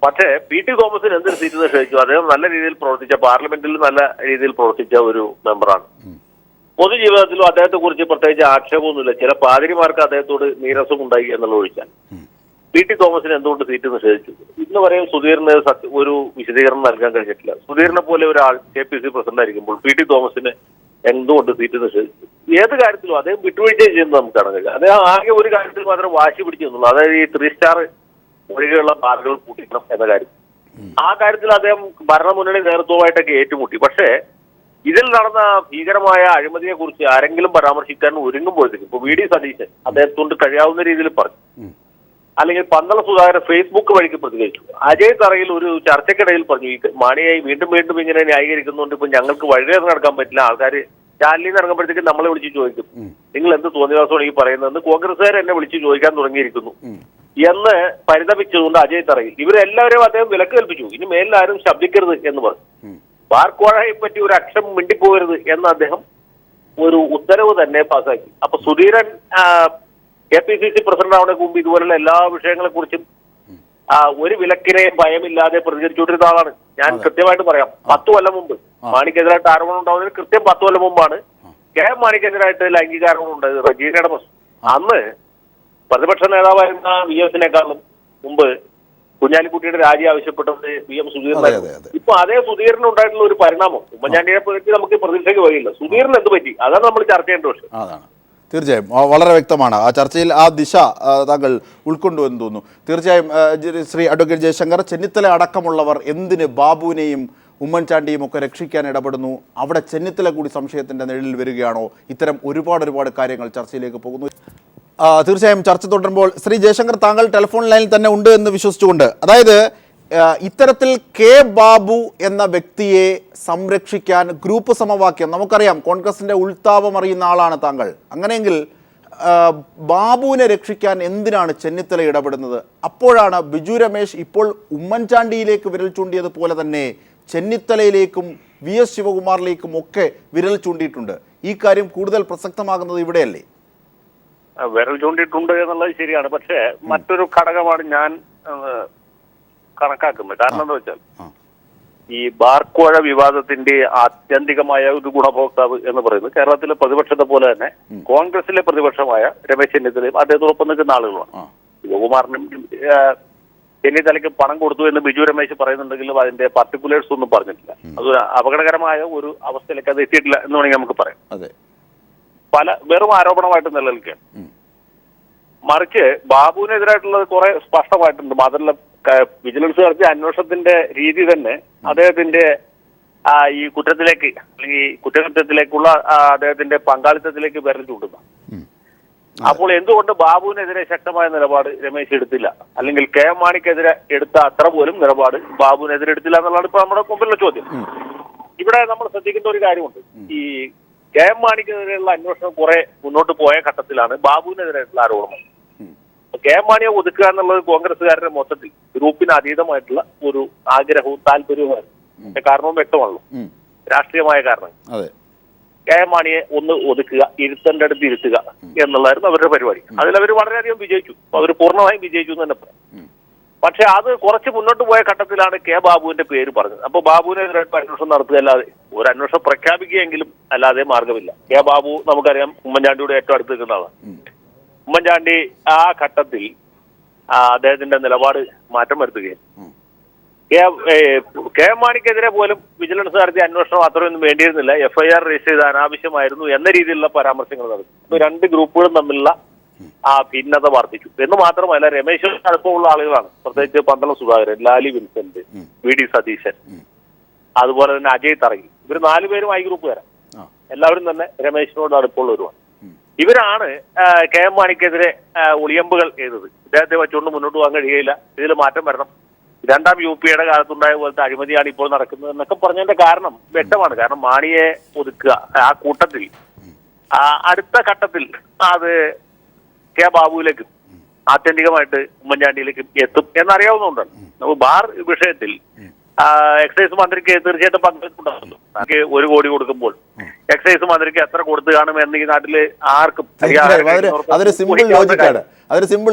പക്ഷേ PT തോമസിന് എന്തൊരു സീറ്റ് നിഷേധിച്ചു? അദ്ദേഹം നല്ല രീതിയിൽ പ്രവർത്തിച്ച, പാർലമെന്റിൽ നല്ല രീതിയിൽ പ്രവർത്തിച്ച ഒരു മെമ്പറാണ്. പൊതുജീവിതത്തിലും അദ്ദേഹത്തെ കുറിച്ച് പ്രത്യേകിച്ച് ആക്ഷേപമൊന്നുമില്ല. ചില പാതിരിമാർക്ക് അദ്ദേഹത്തോട് നീരസം ഉണ്ടായി എന്നുള്ള ഒഴിച്ചാൽ PT തോമസിന് എന്തുകൊണ്ട് സീറ്റ് നിഷേധിച്ചു ഇന്ന് വരെയും സുധീറിന് ഒരു വിശദീകരണം നൽകാൻ കഴിഞ്ഞിട്ടില്ല. സുധീറിനെ പോലെ ഒരാൾ KPCC പ്രസിഡന്റ് ആയിരിക്കുമ്പോൾ PT തോമസിന് എന്തുകൊണ്ട് സീറ്റ് നിഷേധിച്ചു? ഏത് കാര്യത്തിലും അദ്ദേഹം വിട്ടുവീഴ്ച ചെയ്യുന്നത് നമുക്ക് കാണാൻ കഴിയില്ല. അദ്ദേഹം ആകെ ഒരു കാര്യത്തിൽ മാത്രം വാശി പിടിച്ചു എന്നുള്ളൂ, അതായത് ഈ 3 സ്റ്റാർ ഒഴികെയുള്ള ബാറുകൾ കൂട്ടിക്കണം എന്ന കാര്യം. ആ കാര്യത്തിൽ അദ്ദേഹം ഭരണമുന്നണി നേതൃത്വമായിട്ടൊക്കെ ഏറ്റുമുട്ടി. പക്ഷേ ഇതിൽ നടന്ന ഭീകരമായ അഴിമതിയെ കുറിച്ച് ആരെങ്കിലും പരാമർശിക്കാൻ ഒരുങ്ങുമ്പോഴത്തേക്കും ഇപ്പൊ VD സതീശൻ അദ്ദേഹത്തോണ്ട് കഴിയാവുന്ന രീതിയിൽ പറഞ്ഞു, അല്ലെങ്കിൽ പന്തള സുധാകരൻ ഫേസ്ബുക്ക് വഴിക്ക് പ്രതികരിച്ചു. അജയ് തറയിൽ ഒരു ചർച്ചയ്ക്കിടയിൽ പറഞ്ഞു, ഈ മാണിയായി വീണ്ടും വീണ്ടും ഇങ്ങനെ ന്യായീകരിക്കുന്നുണ്ട്, ഇപ്പൊ ഞങ്ങൾക്ക് വഴിയേറെ നടക്കാൻ പറ്റില്ല, ആൾക്കാർ ചാനലിൽ നിന്ന് ഇറങ്ങുമ്പോഴത്തേക്കും നമ്മളെ വിളിച്ച് ചോദിക്കും നിങ്ങൾ എന്ത് തോന്നിവാസമാണ് ഈ പറയുന്നതെന്ന് കോൺഗ്രസ്സുകാർ എന്നെ വിളിച്ച് ചോദിക്കാൻ തുടങ്ങിയിരിക്കുന്നു എന്ന് പരിതപിച്ചുകൊണ്ട് അജയ് തറയിൽ ഇവരെല്ലാവരും അദ്ദേഹം വിലക്ക് കൽപ്പിച്ചു. ഇനി മേലിൽ ആരും ശബ്ദിക്കരുത് എന്ന് പറഞ്ഞു. ബാർക്കോഴയെ പറ്റി ഒരു അക്ഷരം മിണ്ടിപ്പോകരുത് എന്ന് അദ്ദേഹം ഒരു ഉത്തരവ് തന്നെ പാസാക്കി. അപ്പൊ സുധീരൻ KPCC പ്രസിഡന്റ് ആവുന്നതിന് മുമ്പ് ഇതുപോലുള്ള എല്ലാ വിഷയങ്ങളെ കുറിച്ചും ഒരു വിലക്കിനെയും ഭയമില്ലാതെ പ്രതികരിച്ചുകൊണ്ടിരുന്ന ആളാണ്. ഞാൻ കൃത്യമായിട്ട് പറയാം, 10 കൊല്ലം മുമ്പ് മാണിക്കെതിരായിട്ട് ആരോപണം ഉണ്ടാവുന്നതിന് കൃത്യം 10 കൊല്ലം മുമ്പാണ് KM മാണിക്കെതിരായിട്ട് ലൈംഗിക ആരോപണം ഉണ്ടായത്. റജീനയുടെ പ്രശ്നം. അന്ന് പ്രതിപക്ഷ നേതാവായിരുന്ന VS-നേക്കാളും മുമ്പ് കുഞ്ഞാലിക്കുട്ടിയുടെ രാജി ആവശ്യപ്പെട്ടത് VM സുധീരനായിരുന്നു. ഇപ്പൊ അതേ സുധീരന് ഉണ്ടായിട്ടുള്ള ഒരു പരിണാമം ഉമ്മൻചാണ്ടിയെ പറ്റി നമുക്ക് പ്രതീക്ഷയ്ക്ക് വഴിയില്ല. സുധീരന് എന്ത് പറ്റി? അതാണ് നമ്മൾ ചർച്ച ചെയ്യേണ്ട വിഷയം. അതാണ് തീർച്ചയായും വളരെ വ്യക്തമാണ്. ആ ചർച്ചയിൽ ആ ദിശ താങ്കൾ ഉൾക്കൊണ്ടു എന്ന് തോന്നുന്നു. തീർച്ചയായും ശ്രീ അഡ്വക്കേറ്റ് ജയശങ്കർ, ചെന്നിത്തല അടക്കമുള്ളവർ എന്തിന് ബാബുവിനെയും ഉമ്മൻചാണ്ടിയും ഒക്കെ രക്ഷിക്കാൻ ഇടപെടുന്നു? അവിടെ ചെന്നിത്തല കൂടി സംശയത്തിൻ്റെ നിഴലിൽ വരികയാണോ? ഇത്തരം ഒരുപാട് കാര്യങ്ങൾ ചർച്ചയിലേക്ക് പോകുന്നു. തീർച്ചയായും ചർച്ച തുടരുമ്പോൾ ശ്രീ ജയശങ്കർ, താങ്കൾ ടെലിഫോൺ ലൈനിൽ തന്നെ ഉണ്ട് എന്ന് വിശ്വസിച്ചുകൊണ്ട്, അതായത് ഇത്തരത്തിൽ കെ ബാബു എന്ന വ്യക്തിയെ സംരക്ഷിക്കാൻ ഗ്രൂപ്പ് സമവാക്യം, നമുക്കറിയാം കോൺഗ്രസിൻ്റെ ഉൾത്താപം അറിയുന്ന ആളാണ് താങ്കൾ, അങ്ങനെയെങ്കിൽ ബാബുവിനെ രക്ഷിക്കാൻ എന്തിനാണ് ചെന്നിത്തല ഇടപെടുന്നത്? അപ്പോഴാണ് ബിജു രമേശ് ഇപ്പോൾ ഉമ്മൻചാണ്ടിയിലേക്ക് വിരൽ ചൂണ്ടിയതുപോലെ തന്നെ ചെന്നിത്തലയിലേക്കും VS ശിവകുമാറിലേക്കും ഒക്കെ വിരൽ ചൂണ്ടിയിട്ടുണ്ട്. ഈ കാര്യം കൂടുതൽ പ്രസക്തമാകുന്നത് ഇവിടെയല്ലേ? വിരൽ ചൂണ്ടിയിട്ടുണ്ട് എന്നുള്ളത് ശരിയാണ്. പക്ഷേ മറ്റൊരു ഘടകമാണ് ഞാൻ കണക്കാക്കുന്നത്. കാരണം എന്താ വെച്ചാൽ ഈ ബാർക്കോഴ വിവാദത്തിന്റെ ആത്യന്തികമായ ഒരു ഗുണഭോക്താവ് എന്ന് പറയുന്നത് കേരളത്തിലെ പ്രതിപക്ഷത്തെ പോലെ തന്നെ കോൺഗ്രസിലെ പ്രതിപക്ഷമായ രമേശ് ചെന്നിത്തലയും അദ്ദേഹത്തോടൊപ്പം നിൽക്കുന്ന ആളുകളാണ്. ശിവകുമാറിനും ചെന്നിത്തലയ്ക്ക് പണം കൊടുത്തു എന്ന് ബിജു രമേശ് പറയുന്നുണ്ടെങ്കിലും അതിന്റെ പർട്ടിക്കുലേഴ്സ് ഒന്നും പറഞ്ഞിട്ടില്ല. അത് അപകടകരമായ ഒരു അവസ്ഥയിലേക്ക് അത് എത്തിയിട്ടില്ല എന്ന് വേണമെങ്കിൽ നമുക്ക് പറയാം. വെറും ആരോപണമായിട്ട് നിലനിൽക്കുകയാണ്. മറിച്ച് ബാബുവിനെതിരായിട്ടുള്ളത് കുറെ സ്പഷ്ടമായിട്ടുണ്ട്. മാത്രമല്ല വിജിലൻസ് നടത്തിയ അന്വേഷണത്തിന്റെ രീതി തന്നെ അദ്ദേഹത്തിന്റെ ഈ കുറ്റത്തിലേക്ക് അല്ലെങ്കിൽ കുറ്റകൃത്യത്തിലേക്കുള്ള അദ്ദേഹത്തിന്റെ പങ്കാളിത്തത്തിലേക്ക് വിരൽ ചൂണ്ടുന്ന. അപ്പോൾ എന്തുകൊണ്ട് ബാബുവിനെതിരെ ശക്തമായ നിലപാട് രമേശ് എടുത്തില്ല, അല്ലെങ്കിൽ KM മാണിക്കെതിരെ എടുത്ത അത്ര പോലും നിലപാട് ബാബുവിനെതിരെ എടുത്തില്ല എന്നുള്ളതാണ് ഇപ്പൊ നമ്മുടെ മുമ്പിലുള്ള ചോദ്യം. ഇവിടെ നമ്മൾ ശ്രദ്ധിക്കേണ്ട ഒരു കാര്യമുണ്ട്. ഈ KM മാണിക്കെതിരെയുള്ള അന്വേഷണം കുറെ മുന്നോട്ട് പോയ ഘട്ടത്തിലാണ് ബാബുവിനെതിരായിട്ടുള്ള ആരോപണം. KM മാണിയെ ഒതുക്കുക എന്നുള്ളത് കോൺഗ്രസ്സുകാരുടെ മൊത്തത്തിൽ ഗ്രൂപ്പിന് അതീതമായിട്ടുള്ള ഒരു ആഗ്രഹവും താല്പര്യവുമായിരുന്നു. കാരണവും വ്യക്തമാണല്ലോ, രാഷ്ട്രീയമായ കാരണം. KM മാണിയെ ഒന്ന് ഒതുക്കുക, ഇരുത്തേണ്ട അടുത്ത് ഇരുത്തുക എന്നുള്ളതായിരുന്നു അവരുടെ പരിപാടി. അതിലവർ വളരെയധികം വിജയിച്ചു. അവർ പൂർണ്ണമായും വിജയിച്ചു എന്ന് തന്നെ പറയാം. പക്ഷെ അത് കുറച്ച് മുന്നോട്ട് പോയ ഘട്ടത്തിലാണ് ബാബുവിന്റെ പേര് പറഞ്ഞത്. അപ്പൊ ബാബുവിനെതിരായിട്ട് അന്വേഷണം നടത്തുക അല്ലാതെ ഒരു അന്വേഷണം പ്രഖ്യാപിക്കുകയെങ്കിലും അല്ലാതെ മാർഗമില്ല. ബാബു നമുക്കറിയാം ഉമ്മൻചാണ്ടിയുടെ ഏറ്റവും അടുത്ത് നിൽക്കുന്ന ആളാണ്. ഉമ്മൻചാണ്ടി ആ ഘട്ടത്തിൽ അദ്ദേഹത്തിന്റെ നിലപാട് മാറ്റം വരുത്തുകയും KM മാണിക്കെതിരെ പോലും വിജിലൻസ് നടത്തിയ അന്വേഷണം അത്രയൊന്നും വേണ്ടിയിരുന്നില്ല, FIR രജിസ്റ്റർ ചെയ്ത് അനാവശ്യമായിരുന്നു എന്ന രീതിയിലുള്ള പരാമർശങ്ങൾ നടത്തി. ഇപ്പൊ രണ്ട് ഗ്രൂപ്പുകളും തമ്മിലുള്ള ആ ഭിന്നത വർദ്ധിച്ചു എന്ന് മാത്രമല്ല, രമേശ് അടുപ്പമുള്ള ആളുകളാണ്, പ്രത്യേകിച്ച് പന്തളം സുധാകരൻ, ലാലി വിൻസെന്റ്, VD സതീശൻ, അതുപോലെ തന്നെ അജയ് തറയിൽ. ഇവർ 4 പേരും I ഗ്രൂപ്പുകാരാണ്. എല്ലാവരും തന്നെ രമേശിനോട് അടുപ്പമുള്ളവരുമാണ്. ഇവരാണ് KM മാണിക്കെതിരെ ഒളിയമ്പുകൾ ചെയ്തത്. ഇദ്ദേഹത്തെ വെച്ചുകൊണ്ട് മുന്നോട്ട് പോകാൻ കഴിയില്ല, ഇതിൽ മാറ്റം വരണം, 2ാം UPയുടെ കാലത്തുണ്ടായ പോലത്തെ അഴിമതിയാണ് ഇപ്പോൾ നടക്കുന്നത് എന്നൊക്കെ പറഞ്ഞതിന്റെ കാരണം വ്യക്തമാണ്. കാരണം മാണിയെ ഒതുക്കുക, ആ കൂട്ടത്തിൽ അടുത്ത ഘട്ടത്തിൽ അത് ബാബുവിലേക്കും ആത്യന്തികമായിട്ട് ഉമ്മൻചാണ്ടിയിലേക്കും എത്തും എന്നറിയാവുന്നതുകൊണ്ടാണ്. നമുക്ക് ബാർ വിഷയത്തിൽ എക്സൈസ് മന്ത്രിക്ക് തീർച്ചയായിട്ടും പങ്കെടുക്കുന്നുണ്ടല്ലോ. ഒരു കോടി കൊടുക്കുമ്പോൾ എക്സൈസ് മന്ത്രിക്ക് എത്ര കൊടുത്തു കാണുമെന്ന് ഈ നാട്ടില് ആർക്കും അതൊരു സിമ്പിൾ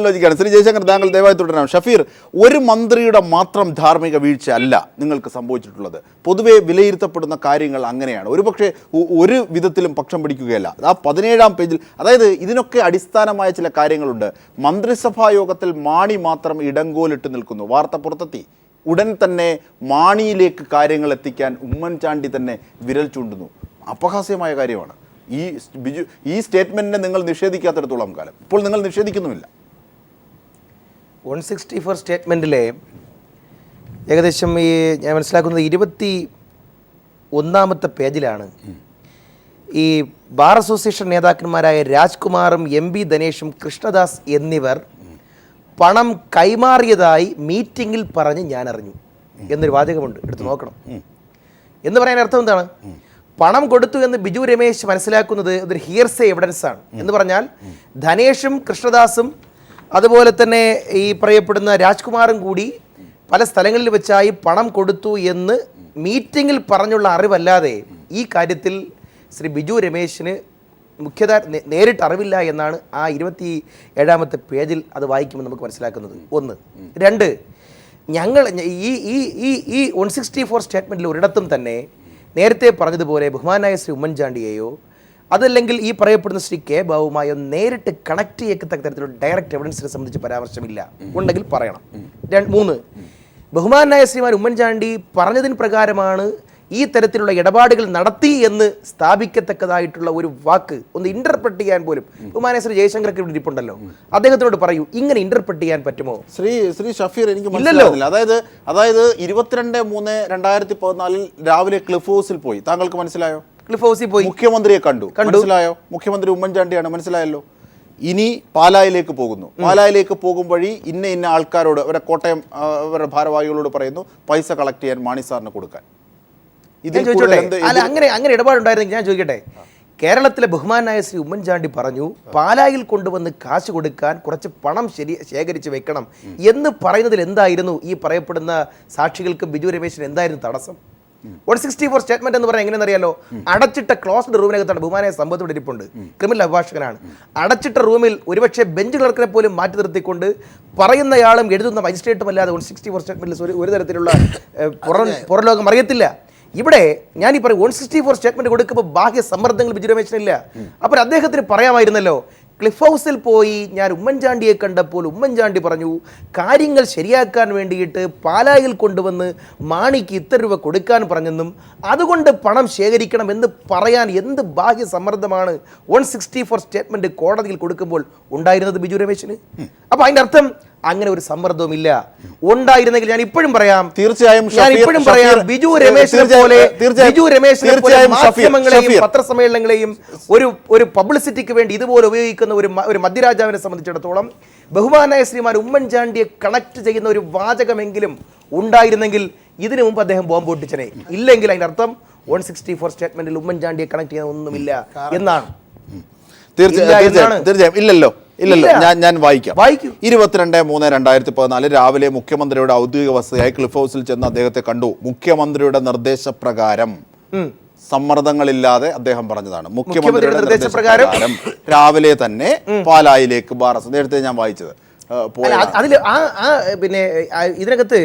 ലോജിക്കാണ്. ശ്രീ ജയശങ്കർ, താങ്കൾ ദയവായി തുടരണം. ഷഫീർ, ഒരു മന്ത്രിയുടെ മാത്രം ധാർമ്മിക വീഴ്ച അല്ല നിങ്ങൾക്ക് സംഭവിച്ചിട്ടുള്ളത്. പൊതുവെ വിലയിരുത്തപ്പെടുന്ന കാര്യങ്ങൾ അങ്ങനെയാണ്. ഒരുപക്ഷെ ഒരു വിധത്തിലും പക്ഷം പിടിക്കുകയല്ല. ആ 17ാം പേജിൽ, അതായത് ഇതിനൊക്കെ അടിസ്ഥാനമായ ചില കാര്യങ്ങളുണ്ട്. മന്ത്രിസഭാ യോഗത്തിൽ മാണി മാത്രം ഇടങ്കോലിട്ട് നിൽക്കുന്നു, വാർത്ത പുറത്തെത്തി. ഉടൻ തന്നെ മാണിയിലേക്ക് കാര്യങ്ങൾ എത്തിക്കാൻ ഉമ്മൻചാണ്ടി തന്നെ വിരൽ ചൂണ്ടുന്നു. അപഹാസ്യമായ കാര്യമാണ്. ഈ സ്റ്റേറ്റ്മെന്റിനെ നിങ്ങൾ നിഷേധിക്കാത്തിടത്തോളം കാലം ഇപ്പോൾ നിങ്ങൾ നിഷേധിക്കുന്നുമില്ല. 164 സ്റ്റേറ്റ്മെൻറ്റിലെ ഏകദേശം ഞാൻ മനസ്സിലാക്കുന്നത് 21ാമത്തെ പേജിലാണ് ഈ ബാർ അസോസിയേഷൻ നേതാക്കന്മാരായ രാജ്കുമാറും MB ധനേഷും കൃഷ്ണദാസ് എന്നിവർ പണം കൈമാറിയതായി മീറ്റിങ്ങിൽ പറഞ്ഞ് ഞാൻ അറിഞ്ഞു എന്നൊരു വാചകമുണ്ട്, എടുത്ത് നോക്കണം. എന്ന് പറയാൻ അർത്ഥം എന്താണ്? പണം കൊടുത്തു എന്ന് ബിജു രമേശ് മനസ്സിലാക്കുന്നത് ഒരു ഹിയർസേ എവിഡൻസ് ആണ്. എന്ന് പറഞ്ഞാൽ ധനേഷും കൃഷ്ണദാസും അതുപോലെ തന്നെ ഈ പറയപ്പെടുന്ന രാജ്കുമാറും കൂടി പല സ്ഥലങ്ങളിൽ വെച്ചായി പണം കൊടുത്തു എന്ന് മീറ്റിങ്ങിൽ പറഞ്ഞുള്ള അറിവല്ലാതെ ഈ കാര്യത്തിൽ ശ്രീ ബിജു രമേശിന് നേരിട്ട് അറിവില്ല എന്നാണ് ആ 27ാമത്തെ പേജിൽ അത് വായിക്കുമ്പോൾ നമുക്ക് മനസ്സിലാക്കുന്നത്. 1. 2, ഞങ്ങൾ ഈ 164 സ്റ്റേറ്റ്മെൻറ്റിൽ ഒരിടത്തും തന്നെ നേരത്തെ പറഞ്ഞതുപോലെ ബഹുമാനായ ശ്രീ ഉമ്മൻചാണ്ടിയെയോ അതല്ലെങ്കിൽ ഈ പറയപ്പെടുന്ന ശ്രീ കെ ബാബുമായോ നേരിട്ട് കണക്ട് ചെയ്യത്തക്ക തരത്തിലുള്ള ഡയറക്റ്റ് എവിഡൻസിനെ സംബന്ധിച്ച് പരാമർശമില്ല. ഉണ്ടെങ്കിൽ പറയണം. 3, ബഹുമാനായ ശ്രീമാൻ ഉമ്മൻചാണ്ടി പറഞ്ഞതിന് പ്രകാരമാണ് ഈ തരത്തിലുള്ള ഇടപാടുകൾ നടത്തി എന്ന് സ്ഥാപിക്കത്തക്കതായിട്ടുള്ള ഒരു വാക്ക് ഒന്ന് ഇന്റർപ്രറ്റ് ചെയ്യാൻ പോലും ബഹുമാനായ ശ്രീ ജയശങ്കർക്ക് ഇവിടെ ഇരിപ്പുണ്ടല്ലോ, അദ്ദേഹത്തിനോട് പറയൂ, ഇങ്ങനെ ഇന്റർപ്രറ്റ് ചെയ്യാൻ പറ്റുമോ? ശ്രീ ഷഫീർ, എനിക്ക് മനസ്സിലായില്ല. അതായത് 22/3/2014 രാവിലെ ക്ലിഫ് ഹൗസിൽ പോയി, താങ്കൾക്ക് മനസ്സിലായോ? ക്ലിഫ് ഹൗസിൽ പോയി മുഖ്യമന്ത്രിയെ കണ്ടു, മനസ്സിലായോ? മുഖ്യമന്ത്രി ഉമ്മൻചാണ്ടിയാണ്, മനസ്സിലായല്ലോ. ഇനി പാലായിലേക്ക് പോകുന്നു. പാലായിലേക്ക് പോകും വഴി ഇന്ന ആൾക്കാരോട്, അവരുടെ കോട്ടയം അവരുടെ ഭാരവാഹികളോട് പറയുന്നു പൈസ കളക്ട് ചെയ്യാൻ മാണി സാറിന് കൊടുക്കാൻ. അല്ല, അങ്ങനെ ഇടപാടുണ്ടായിരുന്നെങ്കിൽ ഞാൻ ചോദിക്കട്ടെ, കേരളത്തിലെ ബഹുമാനായ ശ്രീ ഉമ്മൻചാണ്ടി പറഞ്ഞു പാലായിൽ കൊണ്ടുവന്ന് കാശ് കൊടുക്കാൻ കുറച്ച് പണം ശേഖരിച്ച് വെക്കണം എന്ന് പറയുന്നതിൽ എന്തായിരുന്നു ഈ പറയപ്പെടുന്ന സാക്ഷികൾക്ക് ബിജു രമേശിന് എന്തായിരുന്നു തടസ്സം? 164 സ്റ്റേറ്റ്മെന്റ് എന്ന് പറഞ്ഞാൽ എങ്ങനെയെന്നറിയാലോ, അടച്ചിട്ട ക്ലോസ്ഡ് റൂമിനകത്താണ് ബഹുമാനായ സംഭവത്തോടെ ഇരിപ്പുണ്ട്, ക്രിമിനൽ അഭിഭാഷകനാണ്. അടച്ചിട്ട റൂമിൽ ഒരുപക്ഷെ ബെഞ്ച് ക്ലർക്കിനെ പോലും മാറ്റി നിർത്തിക്കൊണ്ട് പറയുന്നയാളും എഴുതുന്ന മജിസ്ട്രേറ്റും അല്ലാതെ 164 സ്റ്റേറ്റ്മെന്റിൽ ഒരു തരത്തിലുള്ള പുറലോകം അറിയത്തില്ല. ഇവിടെ ഞാൻ ഈ പറയും 164 സ്റ്റേറ്റ്മെന്റ് കൊടുക്കുമ്പോൾ ബാഹ്യ സമ്മർദ്ദങ്ങൾ ബിജു രമേശിനില്ല. അപ്പോൾ അദ്ദേഹത്തിന് പറയാമായിരുന്നല്ലോ, ക്ലിഫ് ഹൗസിൽ പോയി ഞാൻ ഉമ്മൻചാണ്ടിയെ കണ്ടപ്പോൾ ഉമ്മൻചാണ്ടി പറഞ്ഞു കാര്യങ്ങൾ ശരിയാക്കാൻ വേണ്ടിയിട്ട് പാലായിൽ കൊണ്ടുവന്ന് മാണിക്ക് ഇത്ര രൂപ കൊടുക്കാൻ പറഞ്ഞെന്നും അതുകൊണ്ട് പണം ശേഖരിക്കണം എന്ന് പറയാൻ എന്ത് ബാഹ്യ സമ്മർദ്ദമാണ് 164 സ്റ്റേറ്റ്മെന്റ് കോടതിയിൽ കൊടുക്കുമ്പോൾ ഉണ്ടായിരുന്നത് ബിജു രമേശിന്? അപ്പോൾ അതിൻ്റെ അർത്ഥം അങ്ങനെ ഒരു സമ്മർദ്ദവും ഇല്ല. ഉണ്ടായിരുന്നെങ്കിൽ ഞാൻ ഇപ്പോഴും പറയാം, തീർച്ചയായും ബിജു രമേശിനെ പോലെ മാധ്യമങ്ങളെയും പത്രസമ്മേളനങ്ങളെയും ഒരു പബ്ലിസിറ്റിക്ക് വേണ്ടി ഇതുപോലെ ഉപയോഗിക്കുന്ന ഒരു മധ്യരാജാവിനെ സംബന്ധിച്ചിടത്തോളം ബഹുമാനായ ശ്രീമാൻ ഉമ്മൻചാണ്ടിയെ കണക്ട് ചെയ്യുന്ന ഒരു വാചകമെങ്കിലും ഉണ്ടായിരുന്നെങ്കിൽ ഇതിനു മുമ്പ് അദ്ദേഹം ബോംബ് പൊട്ടിച്ചനെ. ഇല്ലെങ്കിൽ അതിന്റെ അർത്ഥം 164 സ്റ്റേറ്റ്മെന്റിൽ ഉമ്മൻചാണ്ടിയെ കണക്ട് ചെയ്യാൻ ഒന്നുമില്ല എന്നാണ്. തീർച്ചയായും ഇല്ലല്ലോ. ഞാൻ വായിക്കാം. 22/3/2014 രാവിലെ മുഖ്യമന്ത്രിയുടെ ഔദ്യോഗിക വസതിയായ ക്ലിഫ് ഹൗസിൽ ചെന്ന് അദ്ദേഹത്തെ കണ്ടു. മുഖ്യമന്ത്രിയുടെ നിർദ്ദേശപ്രകാരം, സമ്മർദ്ദങ്ങളില്ലാതെ അദ്ദേഹം പറഞ്ഞതാണ്, മുഖ്യമന്ത്രിയുടെ നിർദ്ദേശപ്രകാരം രാവിലെ തന്നെ പാലായിലേക്ക് നേരത്തെ ഞാൻ വായിച്ചത്. പിന്നെ ഇതിനകത്ത്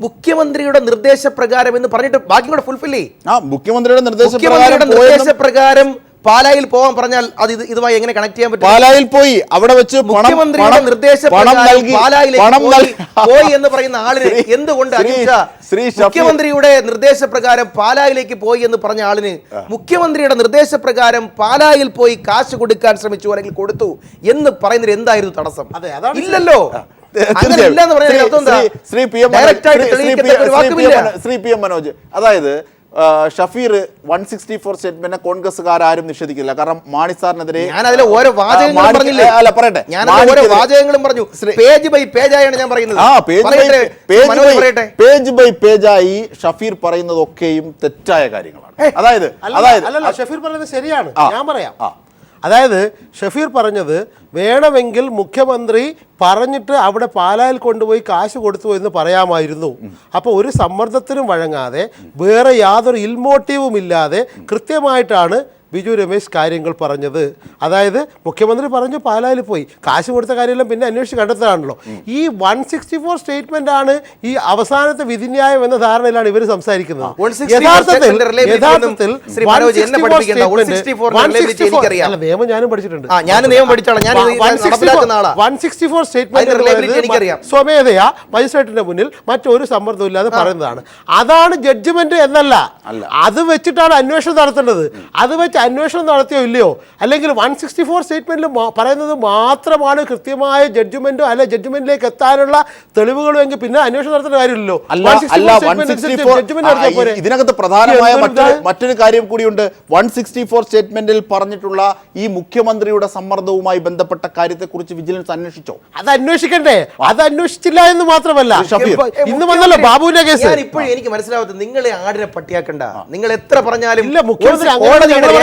മുഖ്യമന്ത്രിയുടെ നിർദ്ദേശപ്രകാരം എന്ന് പറഞ്ഞിട്ട് ബാക്കി കൂടെ ഫുൾഫിൽ ചെയ്യും. മുഖ്യമന്ത്രിയുടെ നിർദ്ദേശപ്രകാരം പാലായിൽ പോകാൻ പറഞ്ഞാൽ അത് ഇതുമായി എങ്ങനെ കണക്ട് ചെയ്യാൻ പറ്റും? പാലായിൽ പോയി അവിടെ വെച്ച് മുഖ്യമന്ത്രിയുടെ നിർദ്ദേശപ്രകാരം പാലായിലേക്ക് പോയി എന്ന് പറയുന്ന ആളിന് എന്തുകൊണ്ട് മുഖ്യമന്ത്രിയുടെ നിർദ്ദേശപ്രകാരം പാലായിലേക്ക് പോയി എന്ന് പറഞ്ഞ ആളിന് മുഖ്യമന്ത്രിയുടെ നിർദ്ദേശപ്രകാരം പാലായിൽ പോയി കാശ് കൊടുക്കാൻ ശ്രമിച്ചു അല്ലെങ്കിൽ കൊടുത്തു എന്ന് പറയുന്നതിൽ എന്തായിരുന്നു തടസ്സം? ഇല്ലല്ലോ. ശ്രീ പി എം മനോജ്, അതായത് ഷഫീർ 164 സ്റ്റേറ്റ്മെന്റ് കോൺഗ്രസ്സുകാരും നിഷേധിക്കില്ല. കാരണം മാണി സാറിനെതിരെ ഓരോ വാചകങ്ങളും പറഞ്ഞു, പേജ് ബൈ പേജായാണ് ഞാൻ പറയുന്നത്. പേജ് ബൈ പേജായി ഷഫീർ പറയുന്നതൊക്കെയും തെറ്റായ കാര്യങ്ങളാണ്. അതായത് ഷഫീർ പറയുന്നത് ശരിയാണ്, ഞാൻ പറയാം. അതായത് ഷഫീർ പറഞ്ഞത് വേണമെങ്കിൽ മുഖ്യമന്ത്രി പറഞ്ഞിട്ട് അവിടെ പാലായിൽ കൊണ്ടുപോയി കാശ് കൊടുത്തു എന്ന് പറയാമായിരുന്നു. അപ്പോൾ ഒരു സമ്മർദ്ദത്തിനും വഴങ്ങാതെ വേറെ യാതൊരു ഇൽമോട്ടീവും ഇല്ലാതെ കൃത്യമായിട്ടാണ് ബിജു രമേശ് കാര്യങ്ങൾ പറഞ്ഞത്. അതായത് മുഖ്യമന്ത്രി പറഞ്ഞു പാലായിൽ പോയി കാശ് കൊടുത്ത കാര്യമെല്ലാം പിന്നെ അന്വേഷിച്ച് കണ്ടെത്താണല്ലോ. ഈ 164 സ്റ്റേറ്റ്മെന്റ് ആണ് ഈ അവസാനത്തെ വിധിന്യായം എന്ന ധാരണയിലാണ് ഇവർ സംസാരിക്കുന്നത്. നിയമം ഞാനും പഠിച്ചിട്ടുണ്ട്. 164 സ്റ്റേറ്റ്മെന്റ് സ്വമേധയാ മജിസ്ട്രേറ്റിന്റെ മുന്നിൽ മറ്റൊരു സമ്മർദ്ദവും ഇല്ലാതെ പറയുന്നതാണ്. അതാണ് ജഡ്ജ്മെന്റ് എന്നല്ല, അത് വെച്ചിട്ടാണ് അന്വേഷണം നടത്തേണ്ടത്. അത് വെച്ച് അന്വേഷണം നടത്തിയോ ഇല്ലയോ, അല്ലെങ്കിൽ 164 സ്റ്റേറ്റ്മെന്റിൽ പറയുന്നത് മാത്രമാണ് കൃത്യമായ ജഡ്ജ്മെന്റോ അല്ലെ ജഡ്ജ്മെന്റിലേക്ക് എത്താനുള്ള തെളിവുകളും എങ്കിൽ പിന്നെ അന്വേഷണം നടത്തേണ്ട കാര്യമില്ലല്ലോ. ഇതിനകത്ത് പ്രധാനമായ മറ്റൊരു കാര്യം കൂടിയുണ്ട്. 164 സ്റ്റേറ്റ്മെന്റിൽ പറഞ്ഞിട്ടുള്ള ഈ മുഖ്യമന്ത്രിയുടെ സമ്മർദ്ദവുമായി ബന്ധപ്പെട്ട കാര്യത്തെക്കുറിച്ച് വിജിലൻസ് അന്വേഷിച്ചോ? അത് അന്വേഷിക്കണ്ടേ? അത് അന്വേഷിച്ചില്ല എന്ന് മാത്രമല്ല, ഇന്ന് വന്നല്ലോ ബാബുവിന്റെ കേസ്. ഇപ്പോഴും എനിക്ക് മനസ്സിലാവാത്തത്, നിങ്ങളെ ആടിനെ പട്ടിയാക്കണ്ട. നിങ്ങൾ എത്ര പറഞ്ഞാലും